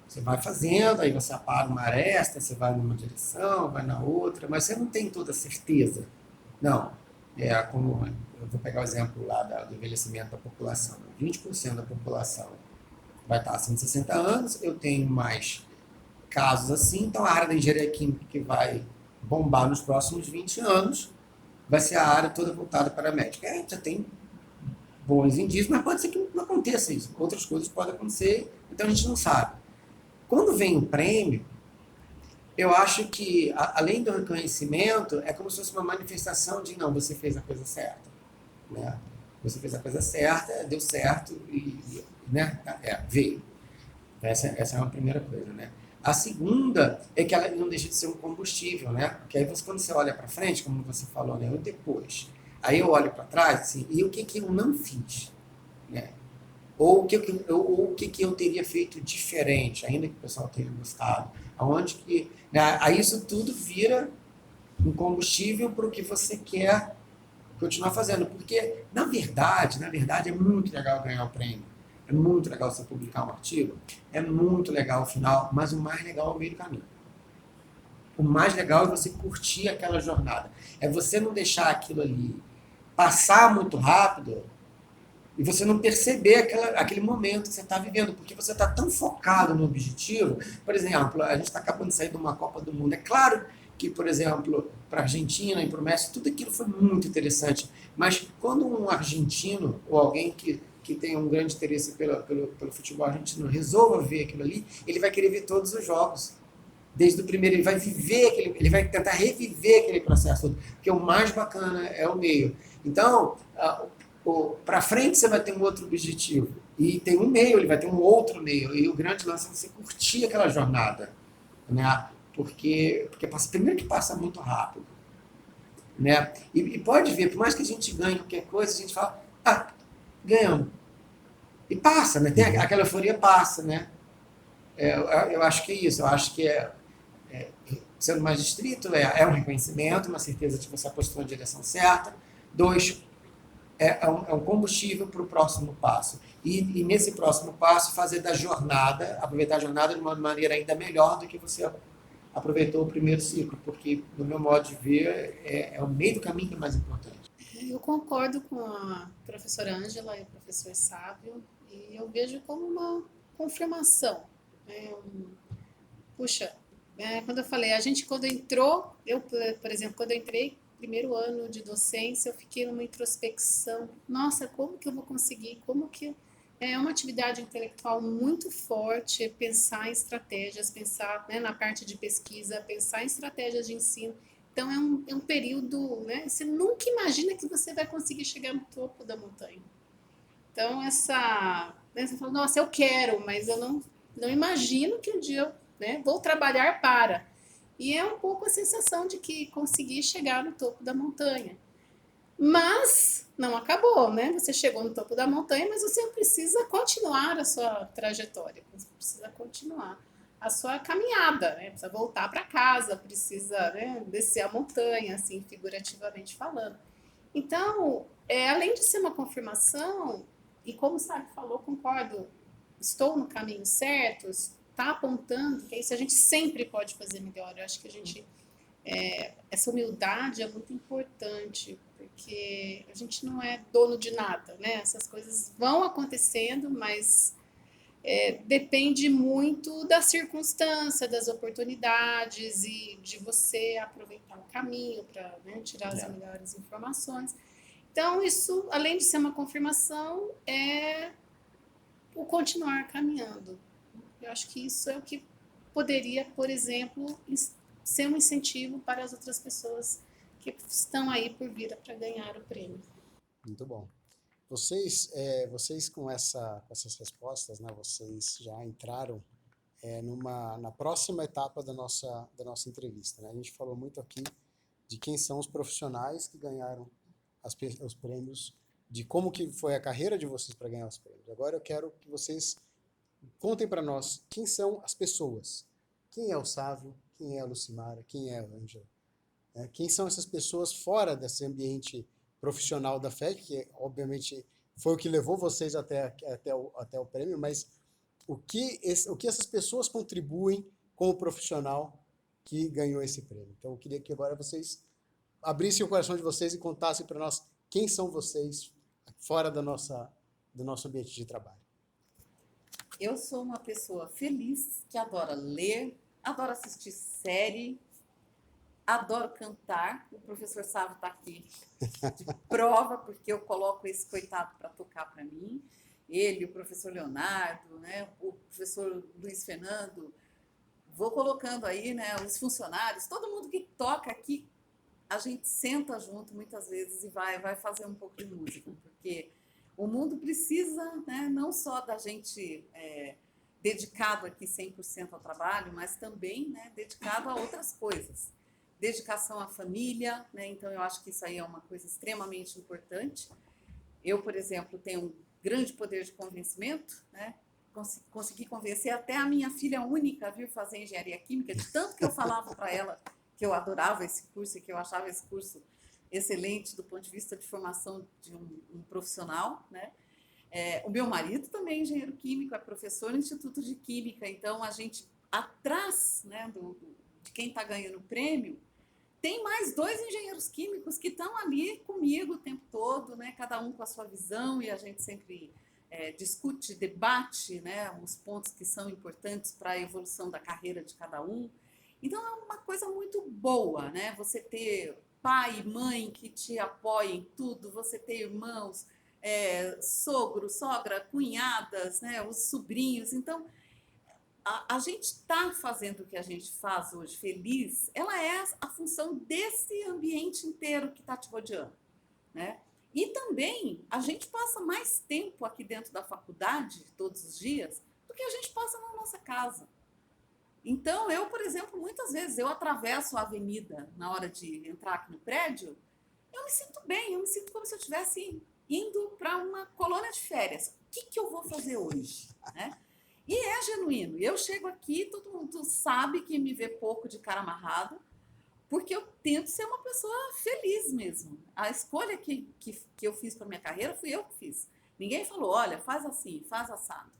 Você vai fazendo, aí você apaga uma aresta, você vai numa direção, vai na outra, mas você não tem toda a certeza. Não. Como eu vou pegar o exemplo lá do envelhecimento da população. 20% da população vai estar acima de 60 anos, eu tenho mais casos assim, então a área da engenharia química que vai bombar nos próximos 20 anos vai ser a área toda voltada para a médica. Já tem bons indícios, mas pode ser que não aconteça isso. Outras coisas podem acontecer, então a gente não sabe. Quando vem o prêmio, eu acho que, além do reconhecimento, é como se fosse uma manifestação de, não, você fez a coisa certa, né? Você fez a coisa certa, deu certo e né? Veio. Essa é uma primeira coisa, né? A segunda é que ela não deixa de ser um combustível, né? Porque aí quando você olha para frente, como você falou, né? Eu depois. Aí eu olho para trás, assim, e o que eu não fiz, né? Ou o que eu teria feito diferente, ainda que o pessoal tenha gostado. Aonde que, né? Aí isso tudo vira um combustível para o que você quer continuar fazendo. Porque, na verdade, é muito legal ganhar o prêmio. É muito legal você publicar um artigo, é muito legal o final, mas o mais legal é o meio do caminho. O mais legal é você curtir aquela jornada. É você não deixar aquilo ali passar muito rápido e você não perceber aquele momento que você está vivendo, porque você está tão focado no objetivo. Por exemplo, a gente está acabando de sair de uma Copa do Mundo. É claro que, por exemplo, para a Argentina e para o Messi, tudo aquilo foi muito interessante. Mas quando um argentino ou alguém que que tem um grande interesse pelo futebol argentino resolva ver aquilo ali, ele vai querer ver todos os jogos. Desde o primeiro, ele vai viver ele vai tentar reviver aquele processo todo, porque o mais bacana é o meio. Então, para frente você vai ter um outro objetivo, e tem um meio, ele vai ter um outro meio, e o grande lance é você curtir aquela jornada, né? Porque primeiro que passa muito rápido, né? E pode ver, por mais que a gente ganhe qualquer coisa, a gente fala, ganhamos. E passa, né? Tem aquela euforia passa, né? Eu acho que é isso, eu acho que sendo mais estrito, é um reconhecimento, uma certeza de que você apostou na direção certa. 2, é um combustível para o próximo passo. E nesse próximo passo, fazer da jornada, aproveitar a jornada de uma maneira ainda melhor do que você aproveitou o primeiro ciclo, porque, no meu modo de ver, é o meio do caminho que é mais importante. Eu concordo com a professora Ângela e o professor Sávio, e eu vejo como uma confirmação. Puxa, quando eu falei, a gente quando entrou, por exemplo, quando eu entrei, primeiro ano de docência, eu fiquei numa introspecção. Nossa, como que eu vou conseguir? Como que... É uma atividade intelectual muito forte, pensar em estratégias, pensar, né, na parte de pesquisa, pensar em estratégias de ensino. Então, é um período, né, você nunca imagina que você vai conseguir chegar no topo da montanha. Então, né, você fala, nossa, eu quero, mas eu não imagino que um dia eu, né, vou trabalhar para. E é um pouco a sensação de que consegui chegar no topo da montanha. Mas não acabou, né? Você chegou no topo da montanha, mas você precisa continuar a sua trajetória, você precisa continuar a sua caminhada, né? Precisa voltar para casa, precisa, né, descer a montanha, assim, figurativamente falando. Então, além de ser uma confirmação, e como o Sábio falou, concordo, estou no caminho certo, está apontando que isso a gente sempre pode fazer melhor. Eu acho que a gente... essa humildade é muito importante, porque a gente não é dono de nada, né? Essas coisas vão acontecendo, mas depende muito da circunstância, das oportunidades e de você aproveitar o caminho para, né, tirar as melhores informações. Então, isso, além de ser uma confirmação, é o continuar caminhando. Eu acho que isso é o que poderia, por exemplo, ser um incentivo para as outras pessoas que estão aí por vir para ganhar o prêmio. Muito bom. Vocês com essas respostas, né, vocês já entraram na próxima etapa da nossa entrevista, né? A gente falou muito aqui de quem são os profissionais que ganharam os prêmios, de como que foi a carreira de vocês para ganhar os prêmios. Agora eu quero que vocês contem para nós quem são as pessoas. Quem é o Sávio? Quem é a Lucimara? Quem é a Ângela? Quem são essas pessoas fora desse ambiente profissional da FEC, que obviamente foi o que levou vocês até o prêmio, mas o que essas pessoas contribuem com o profissional que ganhou esse prêmio. Então eu queria que agora vocês abrissem o coração de vocês e contassem para nós quem são vocês fora do nosso ambiente de trabalho. Eu sou uma pessoa feliz, que adora ler, adora assistir série, adoro cantar. O professor Sávio está aqui de prova, porque eu coloco esse coitado para tocar para mim. Ele, o professor Leonardo, né, o professor Luiz Fernando, vou colocando aí, né, os funcionários, todo mundo que toca aqui, a gente senta junto muitas vezes e vai fazer um pouco de música, porque o mundo precisa, né, não só da gente dedicado aqui 100% ao trabalho, mas também, né, dedicado a outras coisas. Dedicação à família, né, então eu acho que isso aí é uma coisa extremamente importante. Eu, por exemplo, tenho um grande poder de convencimento, né? Consegui convencer até a minha filha única a vir fazer engenharia química, de tanto que eu falava para ela que eu adorava esse curso e que eu achava esse curso excelente do ponto de vista de formação de um profissional, né? O meu marido também é engenheiro químico, é professor no Instituto de Química, então a gente, atrás, né, de quem está ganhando o prêmio, tem mais 2 engenheiros químicos que estão ali comigo o tempo todo, né, cada um com a sua visão, e a gente sempre discute, debate, né, os pontos que são importantes para a evolução da carreira de cada um. Então é uma coisa muito boa, né, você ter pai e mãe que te apoiem em tudo, você ter irmãos, sogro, sogra, cunhadas, né, os sobrinhos. Então, a gente está fazendo o que a gente faz hoje feliz, ela é a função desse ambiente inteiro que está te rodeando, né? E também a gente passa mais tempo aqui dentro da faculdade, todos os dias, do que a gente passa na nossa casa. Então, eu, por exemplo, muitas vezes eu atravesso a avenida na hora de entrar aqui no prédio, eu me sinto bem, eu me sinto como se eu estivesse indo para uma colônia de férias. O que eu vou fazer hoje, né? E é genuíno. Eu chego aqui, todo mundo sabe que me vê pouco de cara amarrado, porque eu tento ser uma pessoa feliz mesmo. A escolha que eu fiz para minha carreira fui eu que fiz. Ninguém falou, olha, faz assim, faz assado.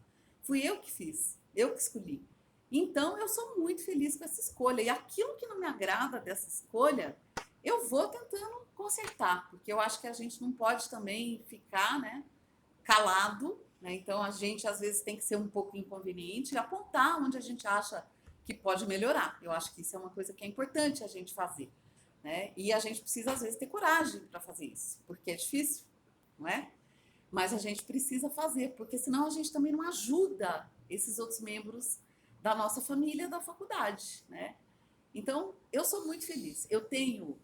Fui eu que fiz, eu que escolhi. Então, eu sou muito feliz com essa escolha. E aquilo que não me agrada dessa escolha, eu vou tentando consertar, porque eu acho que a gente não pode também ficar, né, calado, né? Então, a gente, às vezes, tem que ser um pouco inconveniente e apontar onde a gente acha que pode melhorar. Eu acho que isso é uma coisa que é importante a gente fazer, né? E a gente precisa, às vezes, ter coragem para fazer isso, porque é difícil, não é? Mas a gente precisa fazer, porque senão a gente também não ajuda esses outros membros da nossa família da faculdade, né? Então, eu sou muito feliz. Eu tenho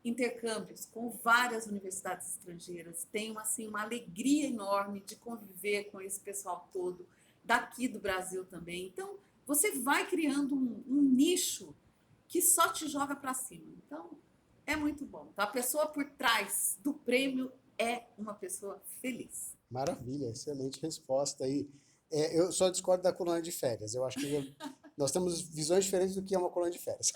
intercâmbios com várias universidades estrangeiras, tenho assim, uma alegria enorme de conviver com esse pessoal todo, daqui do Brasil também. Então, você vai criando um nicho que só te joga para cima. Então, é muito bom. Então, a pessoa por trás do prêmio é uma pessoa feliz. Maravilha, excelente resposta aí. Eu só discordo da colônia de férias. Eu acho que nós temos visões diferentes do que é uma colônia de férias.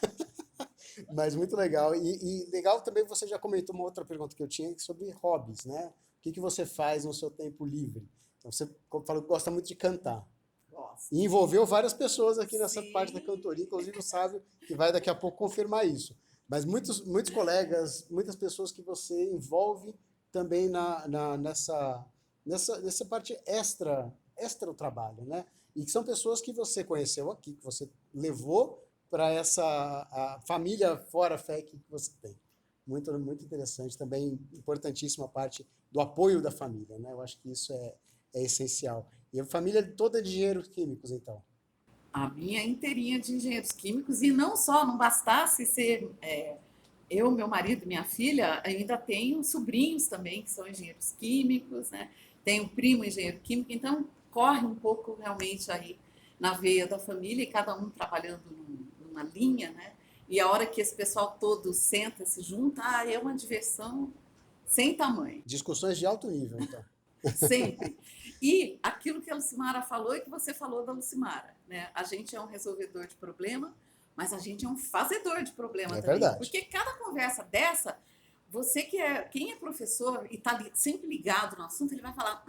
Mas muito legal. E legal também, você já comentou uma outra pergunta que eu tinha sobre hobbies, né? O que você faz no seu tempo livre? Então, você falou que gosta muito de cantar. Gosto. E envolveu várias pessoas aqui nessa Sim. parte da cantoria, inclusive o Sávio, que vai daqui a pouco confirmar isso. Mas muitos colegas, muitas pessoas que você envolve também nessa parte extra o trabalho, né? E que são pessoas que você conheceu aqui, que você levou para a família fora FEC que você tem. Muito, muito interessante, também importantíssima a parte do apoio da família, né? Eu acho que isso é essencial. E a família toda de engenheiros químicos, então. A minha inteirinha de engenheiros químicos, e não só, não bastasse ser eu, meu marido e minha filha, ainda tenho sobrinhos também que são engenheiros químicos, né? Tenho um primo engenheiro químico, então corre um pouco realmente aí na veia da família e cada um trabalhando numa linha, né? E a hora que esse pessoal todo senta, se junta, é uma diversão sem tamanho. Discussões de alto nível, então. Sempre. E aquilo que a Lucimara falou e que você falou da Lucimara, né? A gente é um resolvedor de problema, mas a gente é um fazedor de problema também. Verdade. Porque cada conversa dessa, quem é professor e está sempre ligado no assunto, ele vai falar,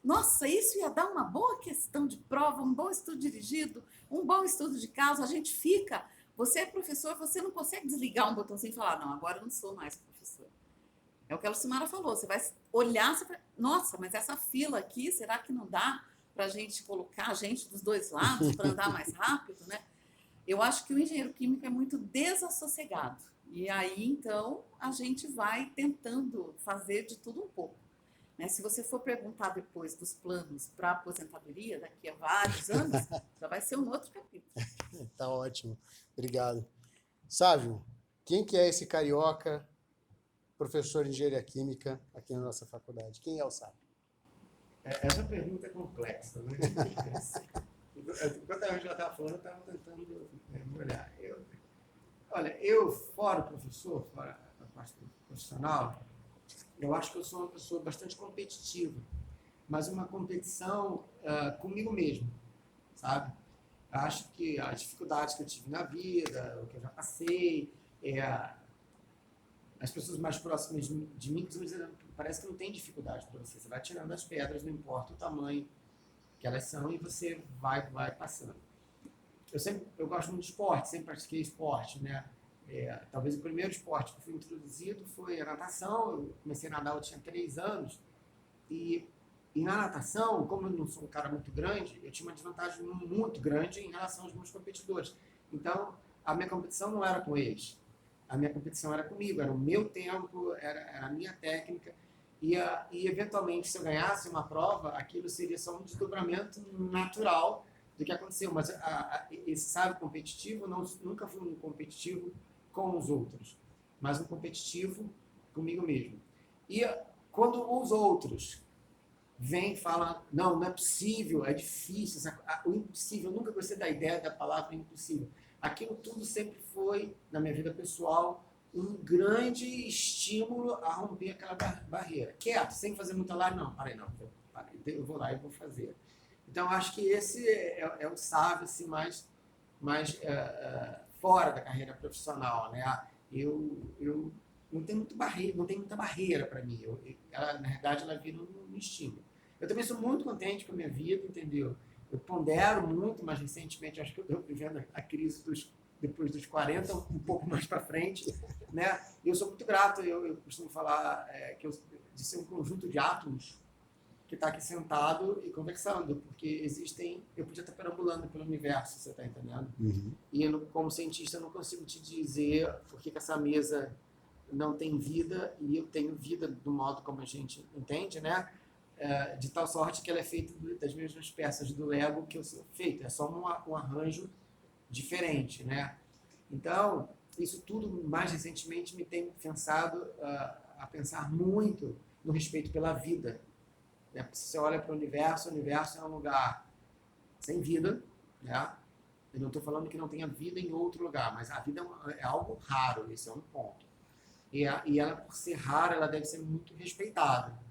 nossa, isso ia dar uma boa questão de prova, um bom estudo dirigido, um bom estudo de caso. A gente fica, você é professor, você não consegue desligar um botãozinho e falar, não, agora eu não sou mais professor. É o que a Lucimara falou, você vai olhar, você vai, nossa, mas essa fila aqui, será que não dá para a gente colocar a gente dos dois lados para andar mais rápido, né? Eu acho que o engenheiro químico é muito desassossegado. E aí, então, a gente vai tentando fazer de tudo um pouco, né? Se você for perguntar depois dos planos para a aposentadoria, daqui a vários anos, já vai ser um outro capítulo. Tá ótimo. Obrigado. Sávio, quem que é esse carioca, professor de engenharia química aqui na nossa faculdade? Quem é o Sávio? Essa pergunta é complexa, né? Enquanto a Angela estava falando, eu estava tentando me olhar. Eu, fora o professor, fora a parte profissional, eu acho que eu sou uma pessoa bastante competitiva, mas uma competição comigo mesmo, sabe? Eu acho que as dificuldades que eu tive na vida, o que eu já passei, as pessoas mais próximas de mim costumam dizer, parece que não tem dificuldade para você. Você vai tirando as pedras, não importa o tamanho que elas são, e você vai passando. Eu gosto muito de esporte, sempre pratiquei esporte, né? Talvez o primeiro esporte que eu fui introduzido foi a natação. Eu comecei a nadar, eu tinha 3 anos, e na natação, como eu não sou um cara muito grande, eu tinha uma desvantagem muito grande em relação aos meus competidores. Então, a minha competição não era com eles. A minha competição era comigo, era o meu tempo, era a minha técnica. E eventualmente, se eu ganhasse uma prova, aquilo seria só um desdobramento natural do que aconteceu. Mas esse sábio competitivo nunca foi um competitivo com os outros, mas um competitivo comigo mesmo. E quando os outros vêm e falam, não é possível, é difícil, o impossível, eu nunca gostei da ideia da palavra impossível. Aquilo tudo sempre foi, na minha vida pessoal, um grande estímulo a romper aquela barreira. Quieto, sem fazer muita live, não, eu vou lá e vou fazer. Então, acho que esse é o sábio assim, mais fora da carreira profissional, né? Eu não tenho muita barreira para mim. Ela, na verdade, ela vira um estímulo. Eu também sou muito contente com a minha vida, entendeu? Eu pondero muito, mas recentemente acho que eu estou vivendo a crise depois dos 40, um pouco mais para frente, né? E eu sou muito grato, eu costumo falar de ser um conjunto de átomos que está aqui sentado e conversando, porque eu podia estar perambulando pelo universo, você está entendendo? Uhum. E como cientista eu não consigo te dizer por que essa mesa não tem vida e eu tenho vida do modo como a gente entende, né? De tal sorte que ela é feita das mesmas peças do Lego que eu sou feito, é só um arranjo diferente, né? Então, isso tudo, mais recentemente, me tem forçado a pensar muito no respeito pela vida, né? Porque se você olha para o universo é um lugar sem vida, né? Eu não estou falando que não tenha vida em outro lugar, mas a vida é algo raro, esse é um ponto. E ela, por ser rara, ela deve ser muito respeitada.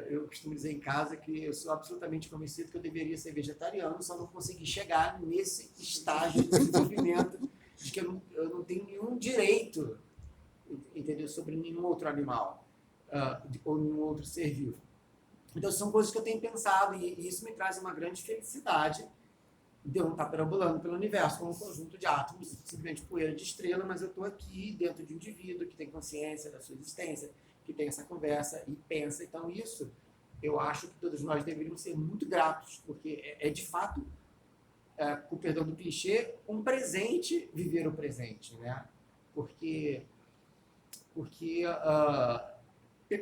Eu costumo dizer em casa que eu sou absolutamente convencido que eu deveria ser vegetariano, só não consegui chegar nesse estágio de desenvolvimento de que eu não tenho nenhum direito, entendeu, sobre nenhum outro animal ou nenhum outro ser vivo. Então são coisas que eu tenho pensado e isso me traz uma grande felicidade de eu não estar perambulando pelo universo como um conjunto de átomos, simplesmente poeira de estrela, mas eu estou aqui dentro de um indivíduo que tem consciência da sua existência, que tem essa conversa e pensa. Então isso, eu acho que todos nós deveríamos ser muito gratos, porque de fato, com o perdão do clichê, um presente viver o presente, né? Porque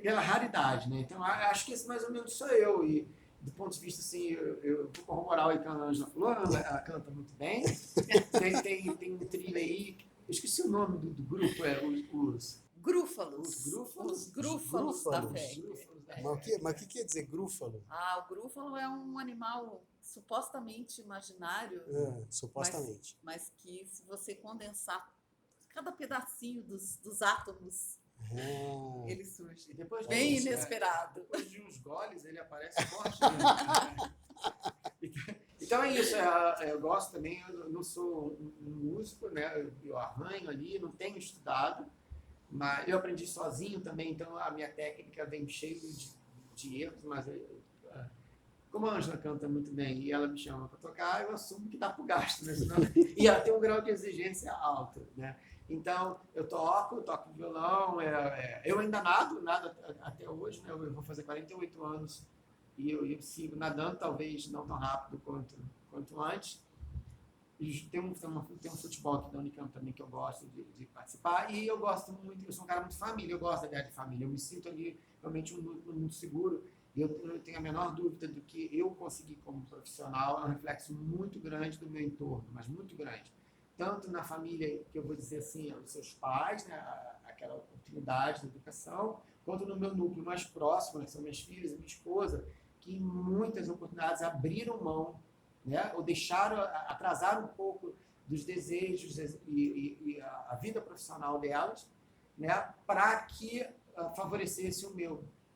pela raridade, né? Então acho que esse mais ou menos sou eu e do ponto de vista assim, eu vou corroborar o que a Ângela falou, ela canta muito bem, tem um trio aí, eu esqueci o nome do grupo, os Grúfalos. Grúfalos? Os grúfalos da fé. Mas o que quer dizer grúfalo? O grúfalo é um animal supostamente imaginário, Supostamente. mas que se você condensar cada pedacinho dos átomos, ele surge. Bem inesperado. Depois de uns goles, ele aparece forte. Então é isso, eu gosto também, eu não sou um músico, né? Eu arranho ali, não tenho estudado, mas eu aprendi sozinho também, então a minha técnica vem cheia de erros, mas como a Ângela canta muito bem e ela me chama para tocar, eu assumo que dá para o gasto, né? Senão, e ela tem um grau de exigência alto, né? Então, eu toco violão, eu ainda nado até hoje, né? Eu vou fazer 48 anos e eu sigo nadando, talvez não tão rápido quanto antes. E tem um futebol aqui da Unicamp também que eu gosto de participar e eu gosto muito, eu sou um cara muito família, eu gosto da ideia de família, eu me sinto ali realmente muito seguro e eu tenho a menor dúvida do que eu consegui como profissional, é um reflexo muito grande do meu entorno, mas muito grande. Tanto na família, que eu vou dizer assim, os seus pais, né, aquela oportunidade de educação, quanto no meu núcleo mais próximo, que são minhas filhas e minha esposa, que em muitas oportunidades abriram mão, né, ou atrasaram um pouco dos desejos e a vida profissional delas, né, para que favorecesse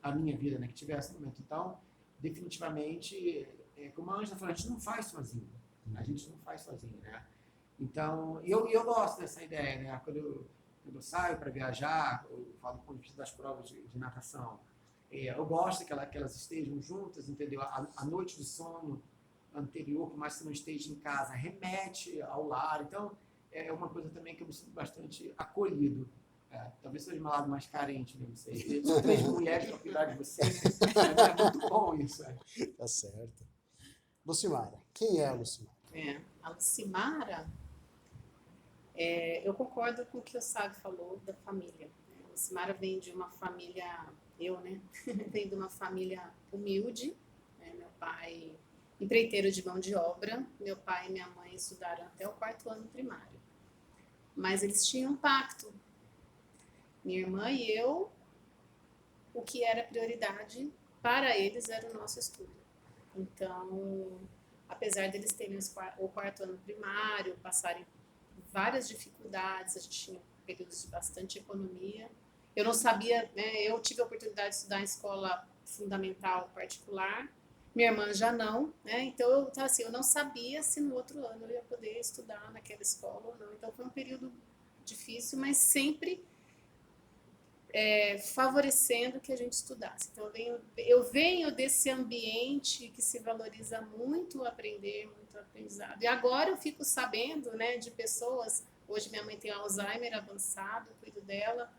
a minha vida, né, que tivesse no momento. Então, definitivamente, como a Ângela falou, a gente não faz sozinho. Né? Então, eu gosto dessa ideia, né? Quando eu saio para viajar, eu falo do ponto de vista das provas de natação, eu gosto que elas estejam juntas, entendeu? A noite de sono anterior, por mais que você não esteja em casa, remete ao lar. Então, é uma coisa também que eu me sinto bastante acolhido. Talvez seja um lado mais carente, né? Não sei. Eu sou 3 mulheres para cuidar de você, é muito bom isso. Tá certo. Lucimara, quem é a Lucimara? A Lucimara, eu concordo com o que o Sábio falou da família. A Lucimara vem de uma família eu, né, venho de uma família humilde, né, meu pai empreiteiro de mão de obra, meu pai e minha mãe estudaram até o 4º ano primário. Mas eles tinham um pacto. Minha irmã e eu, o que era prioridade para eles era o nosso estudo. Então, apesar deles terem o 4º ano primário, passarem várias dificuldades, a gente tinha períodos de bastante economia. Eu não sabia, né, eu tive a oportunidade de estudar em escola fundamental particular, minha irmã já não, né? Então, assim, eu não sabia se no outro ano eu ia poder estudar naquela escola ou não. Então, foi um período difícil, mas sempre favorecendo que a gente estudasse. Então, eu venho desse ambiente que se valoriza muito aprender, muito aprendizado. E agora eu fico sabendo, né, de pessoas, hoje minha mãe tem Alzheimer avançado, eu cuido dela,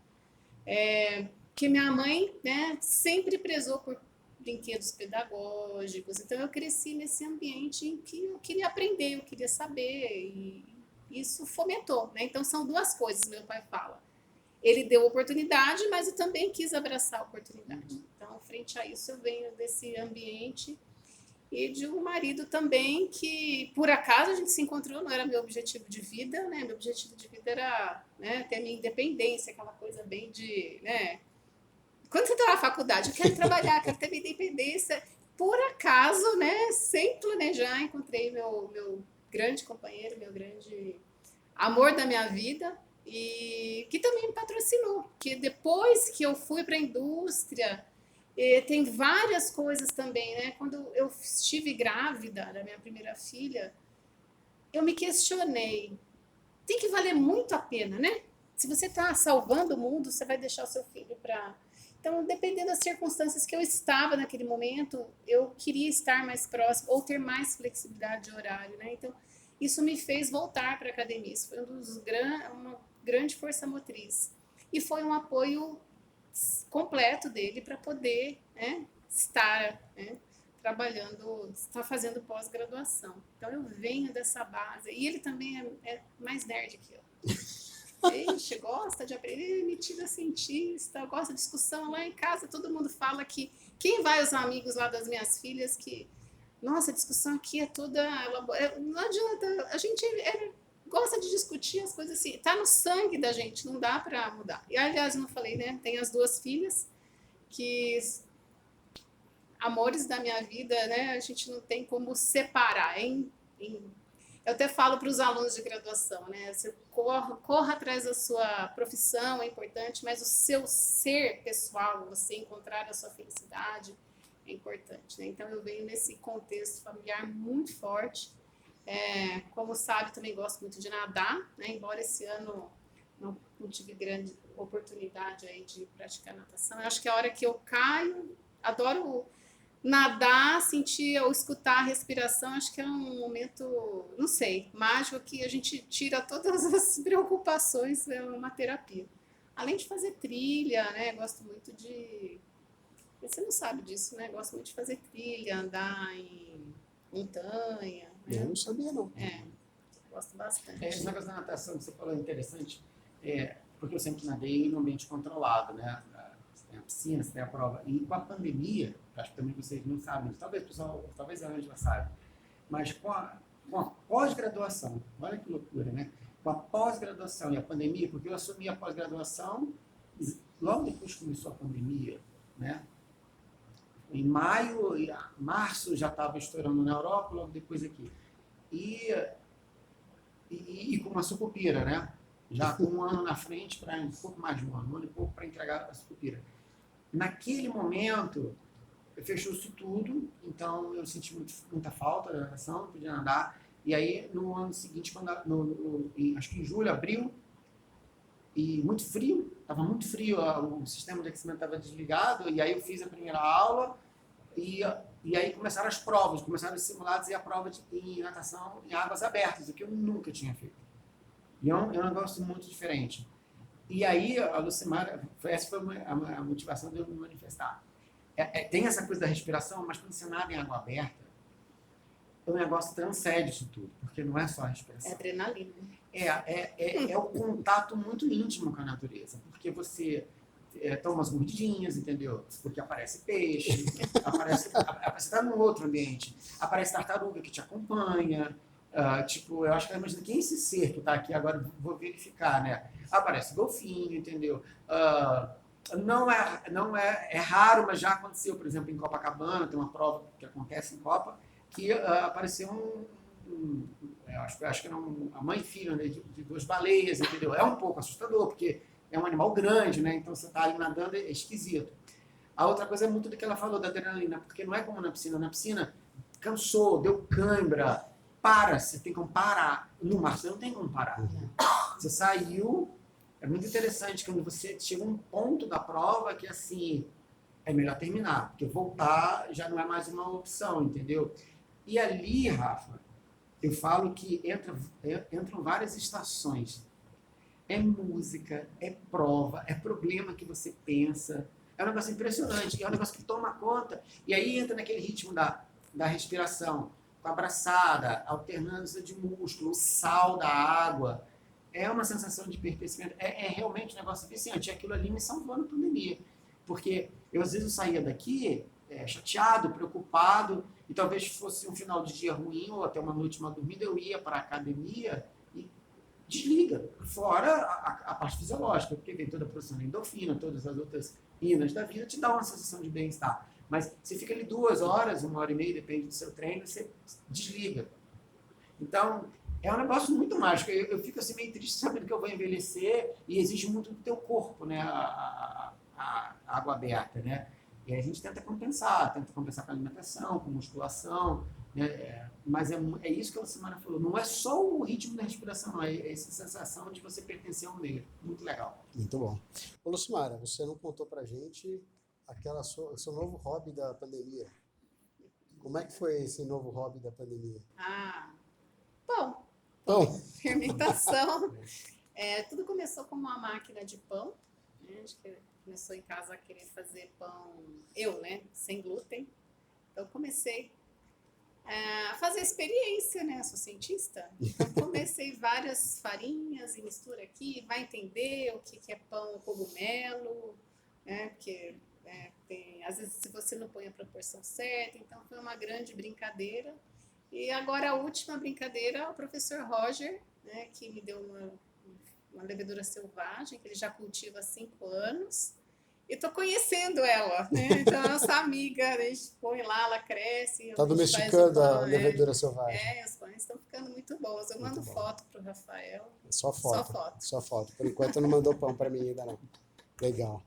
que minha mãe, né, sempre prezou por brinquedos pedagógicos. Então, eu cresci nesse ambiente em que eu queria aprender, eu queria saber, e isso fomentou, né? Então, são duas coisas, meu pai fala. Ele deu oportunidade, mas eu também quis abraçar a oportunidade. Então, frente a isso, eu venho desse ambiente e de um marido também que, por acaso, a gente se encontrou, não era meu objetivo de vida, né? Meu objetivo de vida era, né, ter a minha independência, aquela coisa bem de, né? Quando você está na faculdade, eu quero trabalhar, quero ter minha independência. Por acaso, né, sem planejar, encontrei meu grande companheiro, meu grande amor da minha vida, e que também me patrocinou. Que depois que eu fui para a indústria, tem várias coisas também, né? Quando eu estive grávida da minha primeira filha, eu me questionei. Tem que valer muito a pena, né? Se você está salvando o mundo, você vai deixar o seu filho para... Então, dependendo das circunstâncias que eu estava naquele momento, eu queria estar mais próximo ou ter mais flexibilidade de horário, né? Então, isso me fez voltar para a academia. Isso foi uma grande força motriz. E foi um apoio completo dele para poder, né, estar, né, trabalhando, estar fazendo pós-graduação. Então, eu venho dessa base. E ele também é mais nerd que eu. Ixi, gosta de aprender, metida cientista, gosta de discussão. Lá em casa, todo mundo fala que quem vai os amigos lá das minhas filhas que, nossa, a discussão aqui é toda não adianta, a gente gosta de discutir as coisas assim, tá no sangue da gente, não dá para mudar. E aliás, não falei, né? Tem as duas filhas que amores da minha vida, né? A gente não tem como separar, eu até falo para os alunos de graduação, né? Você corra atrás da sua profissão, é importante, mas o seu ser pessoal, você encontrar a sua felicidade, é importante, né? Então, eu venho nesse contexto familiar muito forte. Como sabe, também gosto muito de nadar, né? Embora esse ano não tive grande oportunidade aí de praticar natação. Eu acho que a hora que eu caio, adoro nadar, sentir ou escutar a respiração, acho que é um momento, não sei, mágico, que a gente tira todas as preocupações, é uma terapia. Além de fazer trilha, né? Gosto muito de... Você não sabe disso, né? Gosto muito de fazer trilha, andar em montanha. Né? Eu não sabia, não. Gosto bastante. Esse negócio da natação que você falou é interessante, porque eu sempre nadei em um ambiente controlado, né? Você tem a piscina, você tem a prova. E com a pandemia, acho que também vocês não sabem, talvez a Ângela saiba, mas com a pós-graduação, olha que loucura, né? Com a pós-graduação e a pandemia, porque eu assumi a pós-graduação logo depois que começou a pandemia, né? Em março já estava estourando na Europa, logo depois aqui. E com uma sucupira, né? Já com um ano na frente, para um pouco mais de um ano e pouco para entregar a sucupira. Naquele momento, fechou-se tudo, então eu senti muita falta da natação, não podia nadar. E aí, no ano seguinte, acho que em julho, abril, e muito frio, estava muito frio, o sistema de aquecimento estava desligado, e aí eu fiz a primeira aula, e aí começaram as provas, começaram os simulados e a prova de natação em águas abertas, o que eu nunca tinha feito. E é um negócio muito diferente. E aí, a Lucimara, essa foi a motivação de eu me manifestar. Tem essa coisa da respiração, mas quando você nada em água aberta, o negócio transcende isso tudo, porque não é só a respiração. É adrenalina. É o contato muito íntimo com a natureza, porque você toma umas mordidinhas, entendeu? Porque aparece peixe, você está num outro ambiente, aparece tartaruga que te acompanha, tipo, eu acho que imagina quem é esse ser que está aqui agora, vou verificar, né? Aparece golfinho, entendeu? É raro, mas já aconteceu, por exemplo, em Copacabana, tem uma prova que acontece em Copa, que apareceu eu acho que era a mãe e filha, né, de duas baleias, entendeu? É um pouco assustador, porque é um animal grande, né? Então você está ali nadando, é esquisito. A outra coisa é muito do que ela falou da adrenalina, porque não é como na piscina. Na piscina, cansou, deu cãibra, você tem como parar. No mar, você não tem como parar. Você saiu, é muito interessante quando você chega a um ponto da prova que, assim, é melhor terminar, porque voltar já não é mais uma opção, entendeu? E ali, Rafa, eu falo que entram várias estações. É música, é prova, é problema que você pensa. É um negócio impressionante, é um negócio que toma conta. E aí entra naquele ritmo da respiração, com a abraçada, alternância de músculo, o sal da água. É uma sensação de pertencimento. É realmente um negócio viciante. E aquilo ali me salvou na pandemia. Porque às vezes eu saía daqui chateado, preocupado, e talvez fosse um final de dia ruim ou até uma noite mal dormida, eu ia para a academia e desliga, fora a parte fisiológica, porque vem toda a produção de endorfina, todas as outras inas da vida, te dá uma sensação de bem-estar. Mas você fica ali 2 horas, 1h30, depende do seu treino, você desliga. Então, é um negócio muito mágico. Eu fico assim meio triste sabendo que eu vou envelhecer e exige muito do teu corpo, né? A água aberta, né? E aí a gente tenta compensar com alimentação, com musculação, né? Mas é isso que a Lucimara falou. Não é só o ritmo da respiração, não. É essa sensação de você pertencer ao meio. Muito legal. Muito bom. Ô, Lucimara, você não contou pra gente o seu novo hobby da pandemia. Como é que foi esse novo hobby da pandemia? Pão. Pão. Fermentação. Tudo começou com uma máquina de pão. Né? Acho que começou em casa a querer fazer pão, sem glúten. Então comecei a fazer experiência, né? Sou cientista. Então comecei várias farinhas e mistura aqui, vai entender o que é pão cogumelo, né? Porque às vezes se você não põe a proporção certa, então foi uma grande brincadeira. E agora a última brincadeira, o professor Roger, né, que me deu uma levedura selvagem, que ele já cultiva há 5 anos, e estou conhecendo ela, né? Então, nossa amiga, a gente põe lá, ela cresce. Está domesticando a levedura selvagem. Os pães estão ficando muito bons. Eu mando foto para o Rafael. Só foto. Por enquanto não mandou pão para mim ainda não. Legal.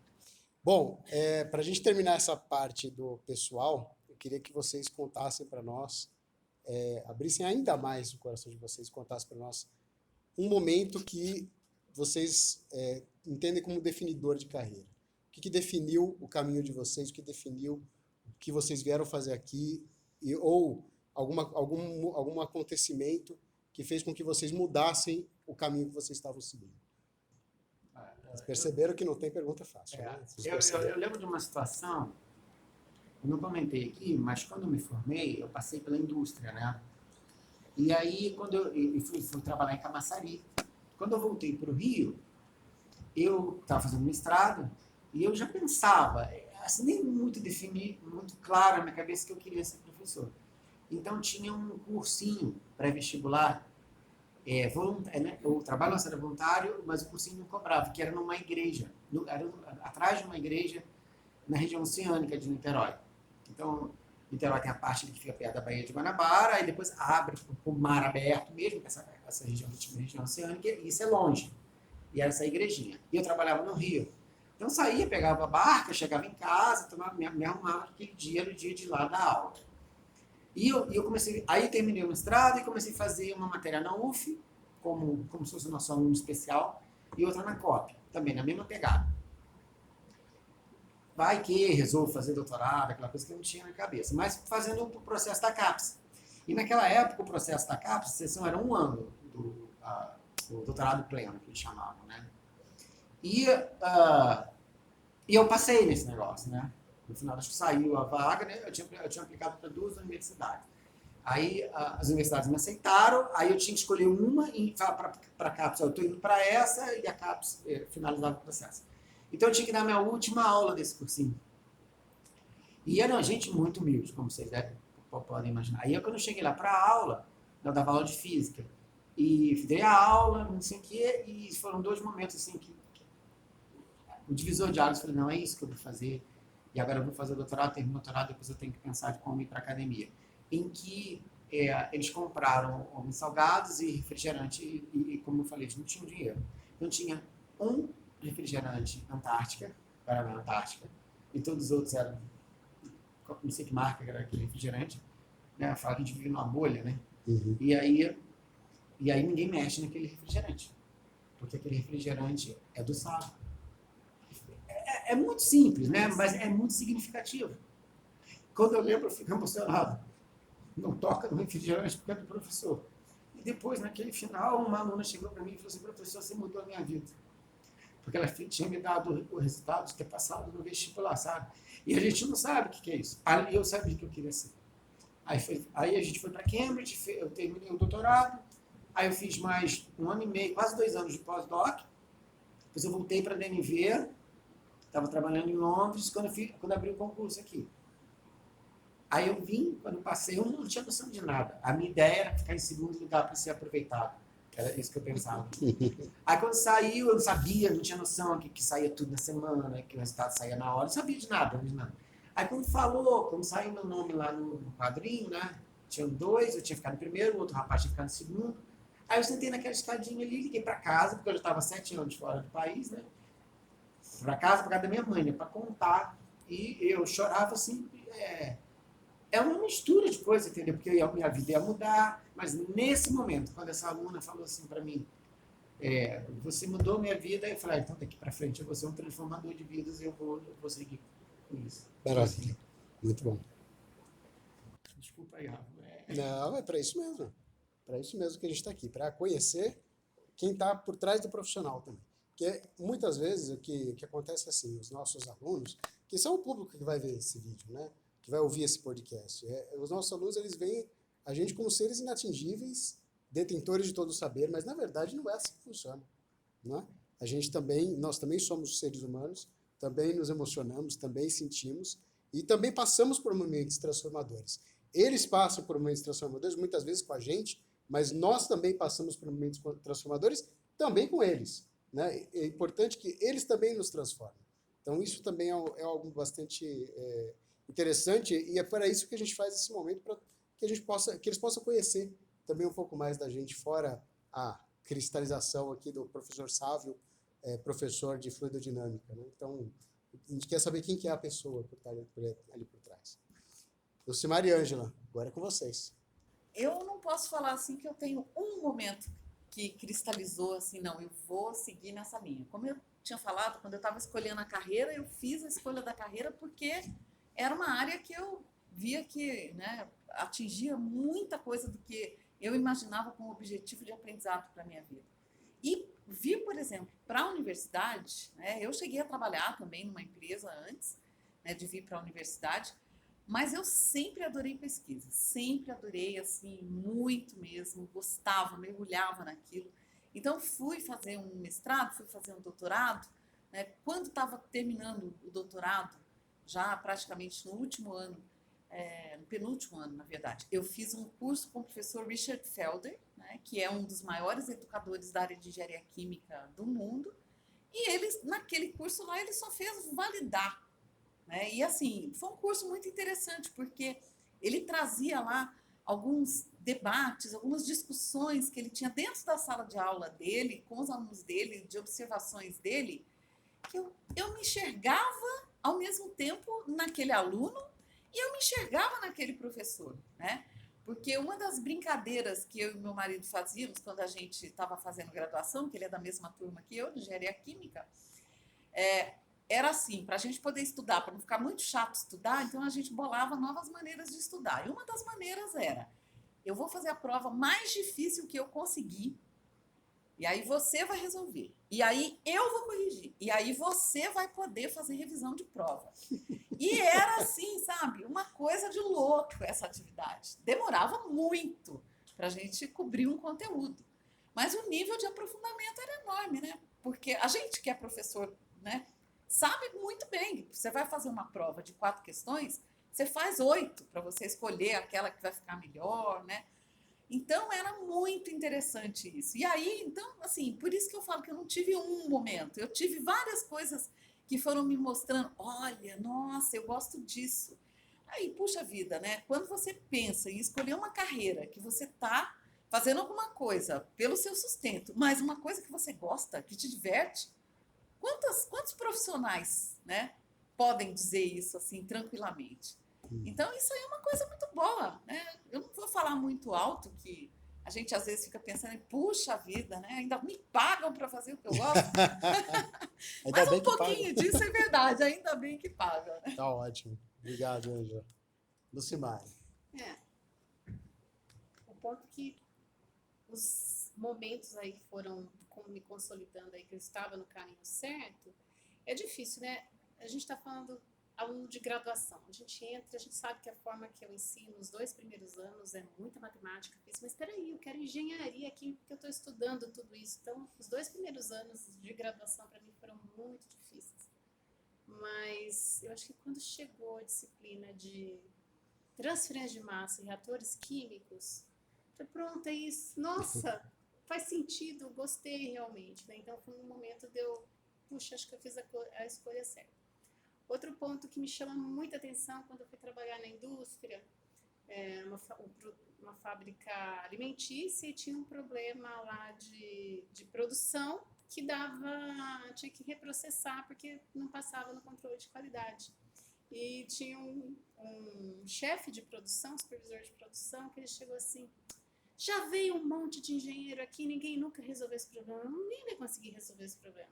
Bom, para a gente terminar essa parte do pessoal, eu queria que vocês contassem para nós, abrissem ainda mais o coração de vocês, contassem para nós um momento que vocês entendem como definidor de carreira. O que definiu o caminho de vocês, o que definiu o que vocês vieram fazer aqui, ou algum acontecimento que fez com que vocês mudassem o caminho que vocês estavam seguindo. Vocês perceberam que não tem pergunta fácil, né? Eu lembro de uma situação, eu não comentei aqui, mas quando eu me formei, eu passei pela indústria, né? E aí, quando eu fui trabalhar em Camaçari, quando eu voltei para o Rio, eu estava fazendo mestrado e eu já pensava, assim, nem muito claro na minha cabeça que eu queria ser professor. Então, tinha um cursinho pré-vestibular, o trabalho nosso era voluntário, mas o cursinho não cobrava, que era numa igreja, era atrás de uma igreja na região oceânica de Niterói. Então, Niterói tem a parte que fica perto da Baía de Guanabara, e depois abre para o mar aberto mesmo, que essa região oceânica, e isso é longe. E era essa igrejinha. E eu trabalhava no Rio. Então, saía, pegava a barca, chegava em casa, me arrumava aquele dia, era o dia de ir lá dar aula. E eu comecei, aí terminei o mestrado e comecei a fazer uma matéria na UF, como se fosse nosso aluno especial, e outra na COP, também na mesma pegada. Vai que resolvo fazer doutorado, aquela coisa que eu não tinha na cabeça, mas fazendo o processo da CAPES. E naquela época, o processo da CAPES, a sessão era 1 ano do doutorado pleno, que eles chamavam, né? E eu passei nesse negócio, né? No final, acho que saiu a vaga, né? Eu tinha aplicado para 2 universidades. Aí as universidades me aceitaram, aí eu tinha que escolher uma e falar para a CAPES, eu estou indo para essa, e a CAPES finalizava o processo. Então eu tinha que dar minha última aula desse cursinho. E era uma gente muito humilde, como vocês podem imaginar. Aí quando eu cheguei lá para a aula, eu dava aula de física. E dei a aula, não sei o quê, e foram 2 momentos assim que o divisor de águas, eu falei, não, é isso que eu vou fazer. E agora eu vou fazer o doutorado, termino o doutorado, depois eu tenho que pensar de como ir para a academia. Em que eles compraram alguns salgados e refrigerante, e como eu falei, eles não tinham dinheiro. Então tinha um refrigerante Antártica, Guaraná Antártica, e todos os outros eram, não sei que marca era aquele refrigerante, né? Fala que a gente vive numa bolha, né? Uhum. E aí ninguém mexe naquele refrigerante, porque aquele refrigerante é do sábio. É muito simples, né? Mas é muito significativo. Quando eu lembro, eu fico emocionado. Não toca no refrigerante porque é do professor. E depois, naquele final, uma aluna chegou para mim e falou assim, professor, você mudou a minha vida. Porque ela tinha me dado o resultado de ter passado no vestibular, sabe? E a gente não sabe o que é isso. Aí eu sabia que eu queria ser. Aí a gente foi para Cambridge, eu terminei o doutorado, aí eu fiz mais 1 ano e meio, quase 2 anos de pós-doc, depois eu voltei para a DNV, estava trabalhando em Londres, quando abri o concurso aqui. Aí eu vim, quando eu passei, eu não tinha noção de nada. A minha ideia era ficar em segundo lugar para ser aproveitado. Era isso que eu pensava. Aí quando saiu, eu não sabia, não tinha noção que saía tudo na semana, que o resultado saía na hora, não sabia de nada, de nada. Aí quando saiu meu nome lá no quadrinho, né? Tinham 2, eu tinha ficado em primeiro, o outro rapaz tinha ficado em segundo. Aí eu sentei naquela escadinha ali, liguei para casa, porque eu já estava 7 anos fora do país, né? Para casa da minha mãe, né? Para contar. E eu chorava assim, é uma mistura de coisas, entendeu? Porque minha vida ia mudar, mas nesse momento, quando essa aluna falou assim para mim, você mudou minha vida, eu falei, então daqui para frente eu vou ser um transformador de vidas e eu vou seguir com isso. Maravilha. Muito bom. Desculpa aí, Rafa. Não, é para isso mesmo. Para isso mesmo que a gente está aqui, para conhecer quem está por trás do profissional também. Porque muitas vezes o que acontece é assim, os nossos alunos, que são o público que vai ver esse vídeo, né? Que vai ouvir esse podcast, os nossos alunos, eles veem a gente como seres inatingíveis, detentores de todo o saber, mas na verdade não é assim que funciona, né? Nós também somos seres humanos, também nos emocionamos, também sentimos e também passamos por momentos transformadores. Eles passam por momentos transformadores muitas vezes com a gente, mas nós também passamos por momentos transformadores também com eles, né? É importante que eles também nos transformem. Então isso também é algo bastante interessante e é para isso que a gente faz esse momento, para que eles possam conhecer também um pouco mais da gente, fora a cristalização aqui do professor Sávio, professor de fluidodinâmica, né? Então a gente quer saber quem que é a pessoa que está ali por trás. Lucimar e Ângela, agora é com vocês. Eu não posso falar assim que eu tenho um momento que cristalizou assim, não, eu vou seguir nessa linha. Como eu tinha falado, quando eu estava escolhendo a carreira, eu fiz a escolha da carreira porque era uma área que eu via que, né, atingia muita coisa do que eu imaginava como objetivo de aprendizado para a minha vida. E vir, por exemplo, para a universidade, né, eu cheguei a trabalhar também numa empresa antes, né, de vir para a universidade, mas eu sempre adorei pesquisa, sempre adorei, assim, muito mesmo, gostava, mergulhava naquilo. Então, fui fazer um mestrado, fui fazer um doutorado, né? Quando estava terminando o doutorado, já praticamente no último ano, no penúltimo ano, na verdade, eu fiz um curso com o professor Richard Felder, né, que é um dos maiores educadores da área de engenharia química do mundo, e ele, naquele curso lá, ele só fez validar, né? E assim, foi um curso muito interessante, porque ele trazia lá alguns debates, algumas discussões que ele tinha dentro da sala de aula dele, com os alunos dele, de observações dele, que eu me enxergava ao mesmo tempo naquele aluno e eu me enxergava naquele professor, né? Porque uma das brincadeiras que eu e meu marido fazíamos quando a gente estava fazendo graduação, que ele é da mesma turma que eu, de engenharia química, era assim, para a gente poder estudar, para não ficar muito chato estudar, então a gente bolava novas maneiras de estudar. E uma das maneiras era, eu vou fazer a prova mais difícil que eu conseguir, e aí você vai resolver. E aí eu vou corrigir. E aí você vai poder fazer revisão de prova. E era assim, sabe? Uma coisa de louco essa atividade. Demorava muito para a gente cobrir um conteúdo. Mas o nível de aprofundamento era enorme, né? Porque a gente que é professor, né, sabe muito bem. Você vai fazer uma prova de 4 questões, você faz 8 para você escolher aquela que vai ficar melhor, né? Então, era muito interessante isso. E aí, então, assim, por isso que eu falo que eu não tive um momento. Eu tive várias coisas que foram me mostrando, olha, nossa, eu gosto disso. Aí, puxa vida, né? Quando você pensa em escolher uma carreira que você está fazendo alguma coisa pelo seu sustento, mas uma coisa que você gosta, que te diverte, quantos profissionais, né, podem dizer isso assim tranquilamente? Então, isso aí é uma coisa muito boa, né? Eu não vou falar muito alto, que a gente às vezes fica pensando em, puxa vida, né? Ainda me pagam para fazer o que eu gosto. Ainda Mas bem um que paga. pouquinho disso é verdade, ainda bem que pagam, né? Tá ótimo. Obrigado, Ângela. Lucimari. O ponto que os momentos aí foram me consolidando aí que eu estava no caminho certo, é difícil, né? A gente está falando aluno de graduação. A gente entra, a gente sabe que a forma que eu ensino os 2 primeiros anos é muita matemática, física, mas espera aí, eu quero engenharia aqui, porque eu estou estudando tudo isso. Então, os 2 primeiros anos de graduação para mim foram muito difíceis. Mas eu acho que quando chegou a disciplina de transferência de massa e reatores químicos, falei, pronto, é isso. Nossa, faz sentido, gostei realmente, né? Então, foi um momento de eu, puxa, acho que eu fiz a escolha certa. Outro ponto que me chama muita atenção quando eu fui trabalhar na indústria, uma fábrica alimentícia, e tinha um problema lá de produção que tinha que reprocessar porque não passava no controle de qualidade. E tinha um chefe de produção, supervisor de produção, que ele chegou assim, já veio um monte de engenheiro aqui, ninguém nunca resolveu esse problema, ninguém vai conseguir resolver esse problema.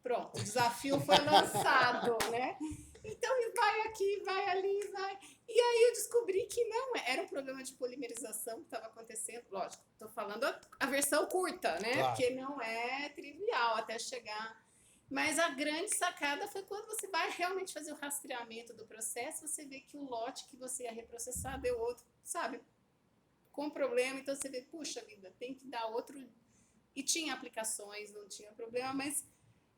Pronto, o desafio foi lançado, né? Então, vai aqui, vai ali, vai. E aí eu descobri que não, era um problema de polimerização que estava acontecendo. Lógico, estou falando a versão curta, né? Claro. Porque não é trivial até chegar. Mas a grande sacada foi quando você vai realmente fazer o rastreamento do processo, você vê que o lote que você ia reprocessar deu outro, sabe? Com problema, então você vê, puxa vida, tem que dar outro. E tinha aplicações, não tinha problema, mas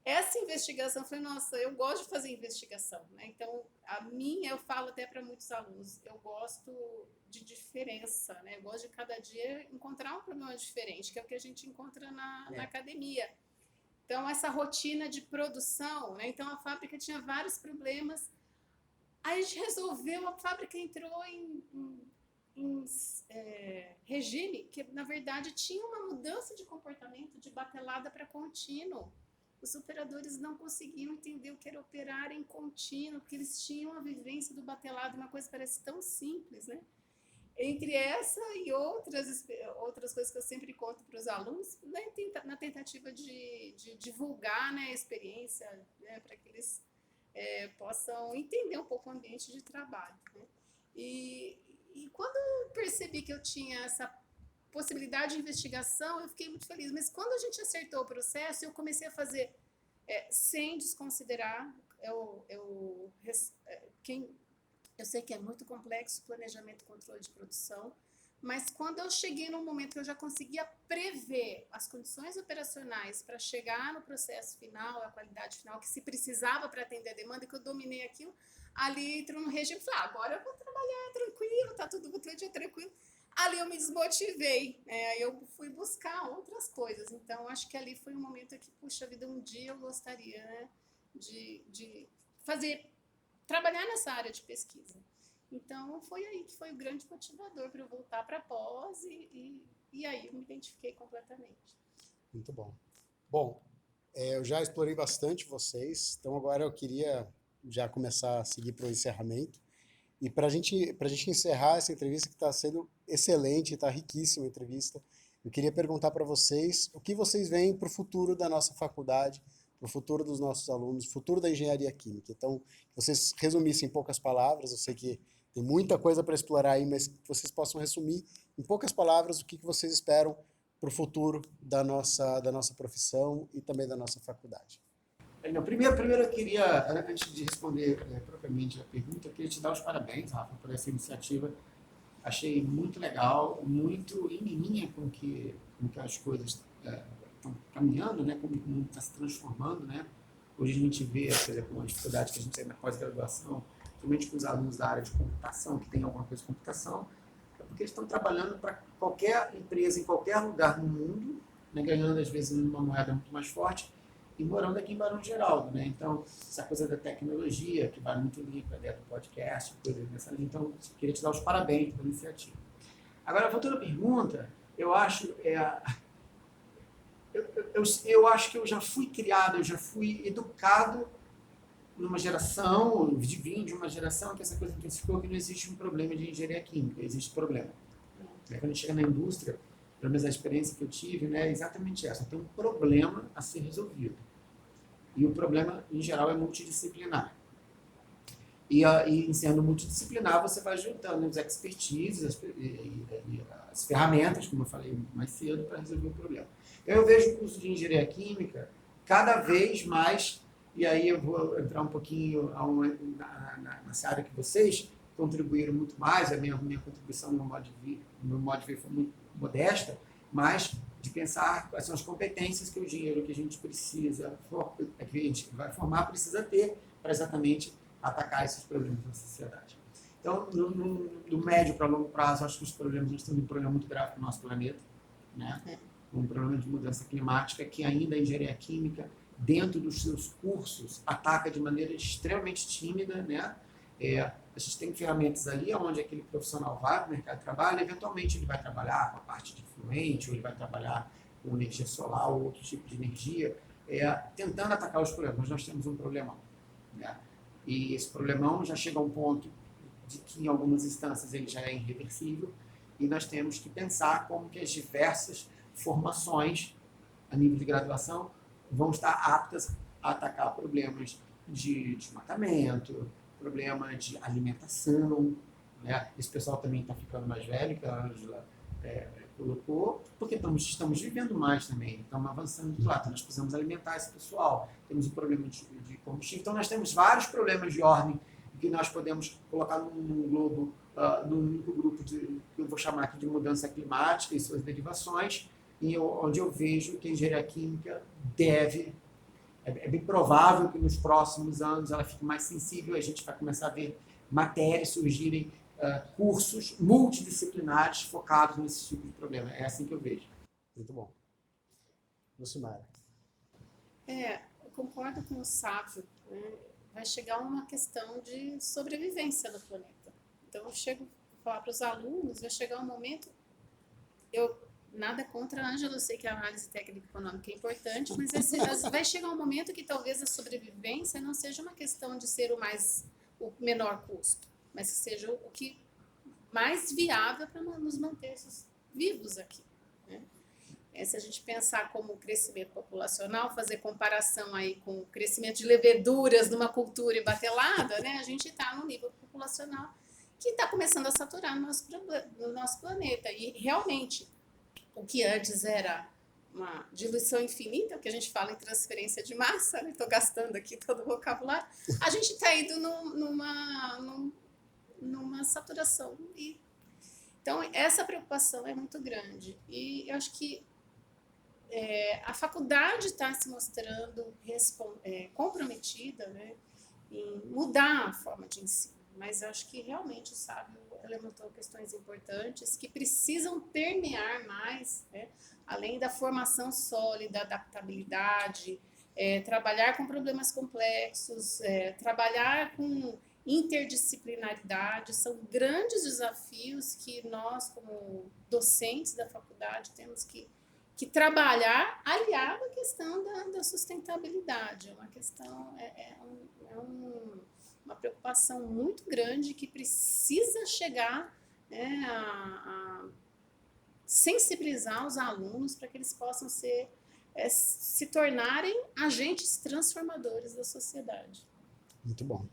essa investigação, eu falei, nossa, eu gosto de fazer investigação, né? Então, a minha, eu falo até para muitos alunos, eu gosto de diferença, né? Eu gosto de cada dia encontrar um problema diferente, que é o que a gente encontra na academia. Então, essa rotina de produção, né? Então, a fábrica tinha vários problemas. Aí a gente resolveu, a fábrica entrou em regime, que na verdade tinha uma mudança de comportamento de batelada para contínuo. Os operadores não conseguiam entender o que era operar em contínuo, porque eles tinham a vivência do batelado, uma coisa que parece tão simples, né? Entre essa e outras coisas que eu sempre conto para os alunos, na tentativa de divulgar, né, a experiência, né, para que eles possam entender um pouco o ambiente de trabalho, né? E quando eu percebi que eu tinha essa possibilidade de investigação, eu fiquei muito feliz. Mas quando a gente acertou o processo, eu comecei a fazer sem desconsiderar. Eu sei que é muito complexo o planejamento e controle de produção, mas quando eu cheguei num momento que eu já conseguia prever as condições operacionais para chegar no processo final, a qualidade final, que se precisava para atender a demanda, que eu dominei aquilo, ali entrou no regime e falei, agora eu vou trabalhar tranquilo, tá tudo dia tranquilo. Ali eu me desmotivei, aí eu fui buscar outras coisas. Então, acho que ali foi um momento que, puxa vida, um dia eu gostaria, né, de trabalhar nessa área de pesquisa. Então, foi aí que foi o grande motivador para eu voltar para a pós e aí eu me identifiquei completamente. Muito bom. Bom, eu já explorei bastante vocês, então agora eu queria já começar a seguir para o encerramento. E para a gente encerrar essa entrevista, que está sendo excelente, está riquíssima a entrevista, eu queria perguntar para vocês o que vocês veem para o futuro da nossa faculdade, para o futuro dos nossos alunos, o futuro da engenharia química. Então, que vocês resumissem em poucas palavras, eu sei que tem muita coisa para explorar aí, mas que vocês possam resumir em poucas palavras o que vocês esperam para o futuro da nossa profissão e também da nossa faculdade. Não, primeiro eu queria, antes de responder propriamente a pergunta, eu queria te dar os parabéns, Rafa, por essa iniciativa. Achei muito legal, muito em linha com que as coisas estão caminhando, né, como o mundo está se transformando, né? Hoje a gente vê, por exemplo, uma dificuldade que a gente tem na pós-graduação, principalmente com os alunos da área de computação, que tem alguma coisa de computação, é porque eles estão trabalhando para qualquer empresa, em qualquer lugar no mundo, né, ganhando às vezes uma moeda muito mais forte, e morando aqui em Barão Geraldo, né? Então, essa coisa da tecnologia, que vai muito bem para dentro do podcast, coisas dessa linha. Então, eu queria te dar os parabéns pela iniciativa. Agora, voltando à pergunta, eu acho que eu já fui criado, eu já fui educado numa geração, vim de uma geração que essa coisa intensificou, que não existe um problema de engenharia química, existe problema. Quando a gente chega na indústria, pelo menos a experiência que eu tive, né, é exatamente essa, tem um problema a ser resolvido. E o problema, em geral, é multidisciplinar. E sendo multidisciplinar, você vai juntando os expertises, as ferramentas, como eu falei mais cedo, para resolver o problema. Eu vejo o curso de engenharia química cada vez mais, e aí eu vou entrar um pouquinho nessa área que vocês contribuíram muito mais, a minha contribuição no modo de ver foi muito modesta, mas de pensar quais são as competências que o engenheiro que a gente precisa, que a gente vai formar, precisa ter para exatamente atacar esses problemas da sociedade. Então, no médio para longo prazo, acho que os problemas, nós temos um problema muito grave para o nosso planeta, né? Um problema de mudança climática que ainda a engenharia química, dentro dos seus cursos, ataca de maneira extremamente tímida, né? A gente tem ferramentas ali onde aquele profissional vai para o mercado de trabalho, eventualmente ele vai trabalhar com a parte de fluente, ou ele vai trabalhar com energia solar ou outro tipo de energia, tentando atacar os problemas. Mas nós temos um problemão, né? E esse problemão já chega a um ponto de que em algumas instâncias ele já é irreversível, e nós temos que pensar como que as diversas formações a nível de graduação vão estar aptas a atacar problemas de desmatamento, problema de alimentação, né? Esse pessoal também está ficando mais velho, que a Ângela colocou, porque estamos vivendo mais também, estamos avançando de lá, então nós precisamos alimentar esse pessoal, temos um problema de combustível, então nós temos vários problemas de ordem que nós podemos colocar num globo, num único grupo que eu vou chamar aqui de mudança climática e suas derivações, onde eu vejo que a engenharia química é bem provável que nos próximos anos ela fique mais sensível, a gente vai começar a ver matérias surgirem, cursos multidisciplinares focados nesse tipo de problema. É assim que eu vejo. Muito bom. Lucimara. Eu concordo com o Sávio, né? Vai chegar uma questão de sobrevivência do planeta. Então, eu chego a falar para os alunos, vai chegar um momento, nada contra a Ângela, eu sei que a análise técnica e econômica é importante, mas vai chegar um momento que talvez a sobrevivência não seja uma questão de ser o menor custo, mas que seja o que mais viável para nos manter vivos aqui, né? Se a gente pensar como crescimento populacional, fazer comparação aí com o crescimento de leveduras numa cultura embatelada, né? A gente está no nível populacional que está começando a saturar no nosso planeta. E realmente, o que antes era uma diluição infinita, o que a gente fala em transferência de massa, né? Estou gastando aqui todo o vocabulário, a gente está indo numa saturação. Então, essa preocupação é muito grande. E eu acho que a faculdade está se mostrando comprometida, né, em mudar a forma de ensino, mas eu acho que realmente o Sábio levantou questões importantes que precisam permear mais, né, além da formação sólida, adaptabilidade, trabalhar com problemas complexos, trabalhar com interdisciplinaridade, são grandes desafios que nós, como docentes da faculdade, temos que trabalhar aliado à questão da sustentabilidade. É uma questão, uma preocupação muito grande que precisa chegar, né, a sensibilizar os alunos para que eles possam se tornarem agentes transformadores da sociedade. Muito bom.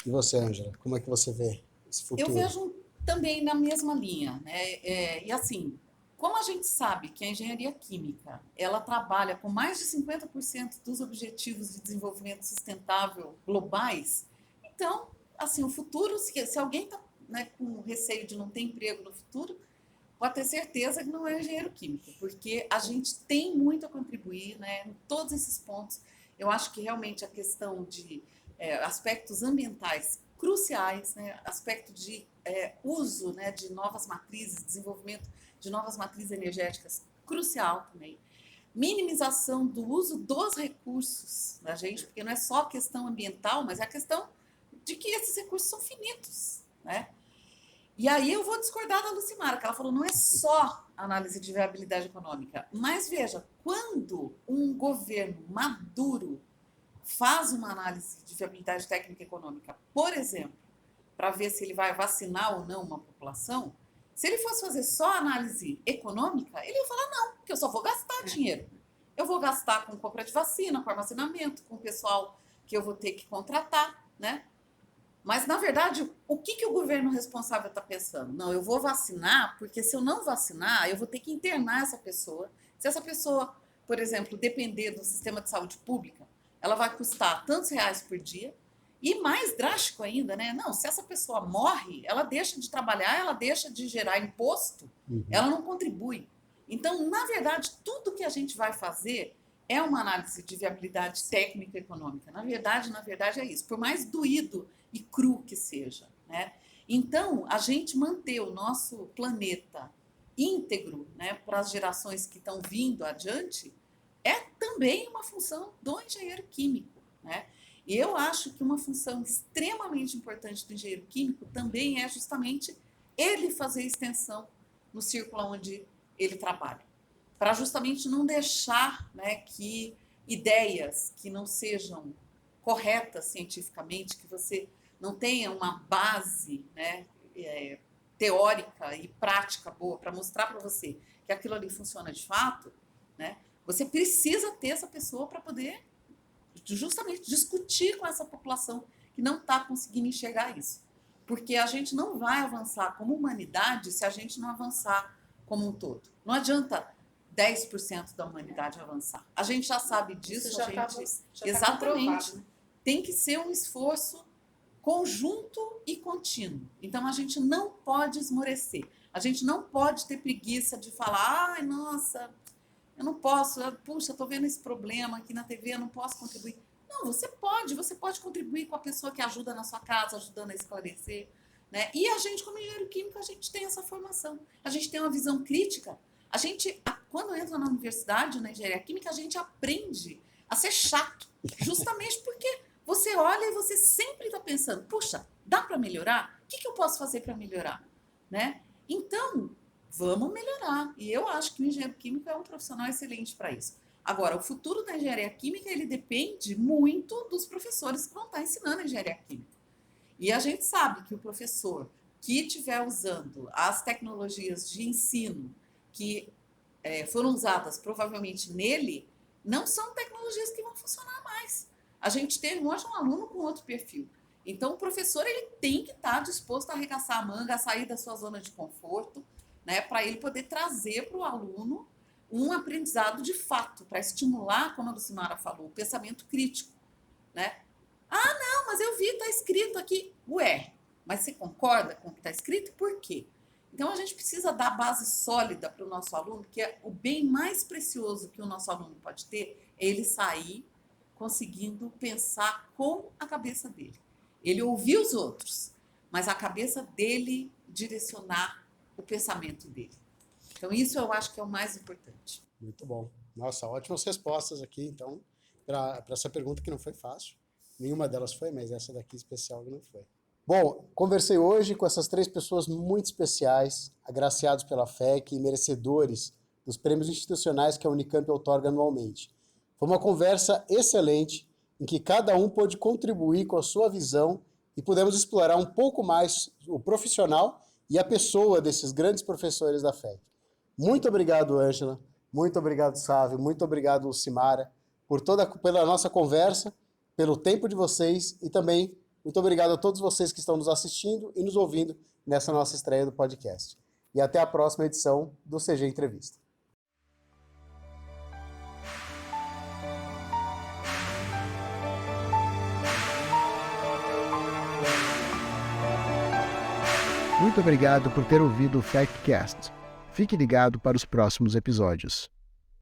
E você, Ângela, como é que você vê esse futuro? Eu vejo também na mesma linha, né? E assim, como a gente sabe que a engenharia química, ela trabalha com mais de 50% dos objetivos de desenvolvimento sustentável globais, então, assim, o futuro, se alguém está, né, com receio de não ter emprego no futuro, pode ter certeza que não é engenheiro químico, porque a gente tem muito a contribuir, né, em todos esses pontos. Eu acho que realmente a questão de aspectos ambientais cruciais, né, aspecto de uso, né, de novas matrizes, desenvolvimento de novas matrizes energéticas, crucial também. Minimização do uso dos recursos da gente, porque não é só a questão ambiental, mas é a questão de que esses recursos são finitos, né? E aí eu vou discordar da Lucimara, que ela falou, não é só análise de viabilidade econômica, mas veja, quando um governo maduro faz uma análise de viabilidade técnica e econômica, por exemplo, para ver se ele vai vacinar ou não uma população, se ele fosse fazer só análise econômica, ele ia falar não, porque eu só vou gastar dinheiro. Eu vou gastar com compra de vacina, com armazenamento, com o pessoal que eu vou ter que contratar, né? Mas, na verdade, o que o governo responsável está pensando? Não, eu vou vacinar, porque se eu não vacinar, eu vou ter que internar essa pessoa. Se essa pessoa, por exemplo, depender do sistema de saúde pública, ela vai custar tantos reais por dia. E mais drástico ainda, né? Não, se essa pessoa morre, ela deixa de trabalhar, ela deixa de gerar imposto, ela não contribui. Então, na verdade, tudo que a gente vai fazer é uma análise de viabilidade técnica e econômica. Na verdade é isso. Por mais doído e cru que seja, né? Então, a gente manter o nosso planeta íntegro, né, para as gerações que estão vindo adiante, é também uma função do engenheiro químico, né? E eu acho que uma função extremamente importante do engenheiro químico também é justamente ele fazer extensão no círculo onde ele trabalha, para justamente não deixar, né, que ideias que não sejam corretas cientificamente, que você não tenha uma base, né, teórica e prática boa para mostrar para você que aquilo ali funciona de fato, né, você precisa ter essa pessoa para poder justamente discutir com essa população que não está conseguindo enxergar isso. Porque a gente não vai avançar como humanidade se a gente não avançar como um todo. Não adianta 10% da humanidade avançar. A gente já sabe disso, já exatamente. Né? Tem que ser um esforço conjunto e contínuo. Então a gente não pode esmorecer. A gente não pode ter preguiça de falar, ai, nossa, eu não posso, puxa, estou vendo esse problema aqui na TV, eu não posso contribuir. Não, você pode contribuir com a pessoa que ajuda na sua casa, ajudando a esclarecer, né? E a gente, como engenheiro químico, a gente tem essa formação. A gente tem uma visão crítica. A gente, quando entra na universidade, na engenharia química, a gente aprende a ser chato, justamente porque você olha e você sempre está pensando, puxa, dá para melhorar? O que eu posso fazer para melhorar? Né? Então, vamos melhorar. E eu acho que o engenheiro químico é um profissional excelente para isso. Agora, o futuro da engenharia química, ele depende muito dos professores que vão estar ensinando a engenharia química. E a gente sabe que o professor que estiver usando as tecnologias de ensino que foram usadas provavelmente nele, não são tecnologias que vão funcionar mais. A gente tem hoje um aluno com outro perfil. Então, o professor ele tem que estar disposto a arregaçar a manga, a sair da sua zona de conforto, né, para ele poder trazer para o aluno um aprendizado de fato, para estimular, como a Lucimara falou, o pensamento crítico. Né? Ah, não, mas eu vi, está escrito aqui. Ué, mas você concorda com o que está escrito? Por quê? Então, a gente precisa dar base sólida para o nosso aluno, que é o bem mais precioso que o nosso aluno pode ter, é ele sair conseguindo pensar com a cabeça dele. Ele ouvir os outros, mas a cabeça dele direcionar o pensamento dele. Então, isso eu acho que é o mais importante. Muito bom. Nossa, ótimas respostas aqui, então, para essa pergunta que não foi fácil. Nenhuma delas foi, mas essa daqui especial não foi. Bom, conversei hoje com essas 3 pessoas muito especiais, agraciados pela FEC e merecedores dos prêmios institucionais que a Unicamp outorga anualmente. Foi uma conversa excelente, em que cada um pôde contribuir com a sua visão e pudemos explorar um pouco mais o profissional e a pessoa desses grandes professores da FEC. Muito obrigado, Ângela. Muito obrigado, Sávio. Muito obrigado, Lucimara, pela nossa conversa, pelo tempo de vocês e também muito obrigado a todos vocês que estão nos assistindo e nos ouvindo nessa nossa estreia do podcast. E até a próxima edição do CG Entrevista. Muito obrigado por ter ouvido o FECcast. Fique ligado para os próximos episódios.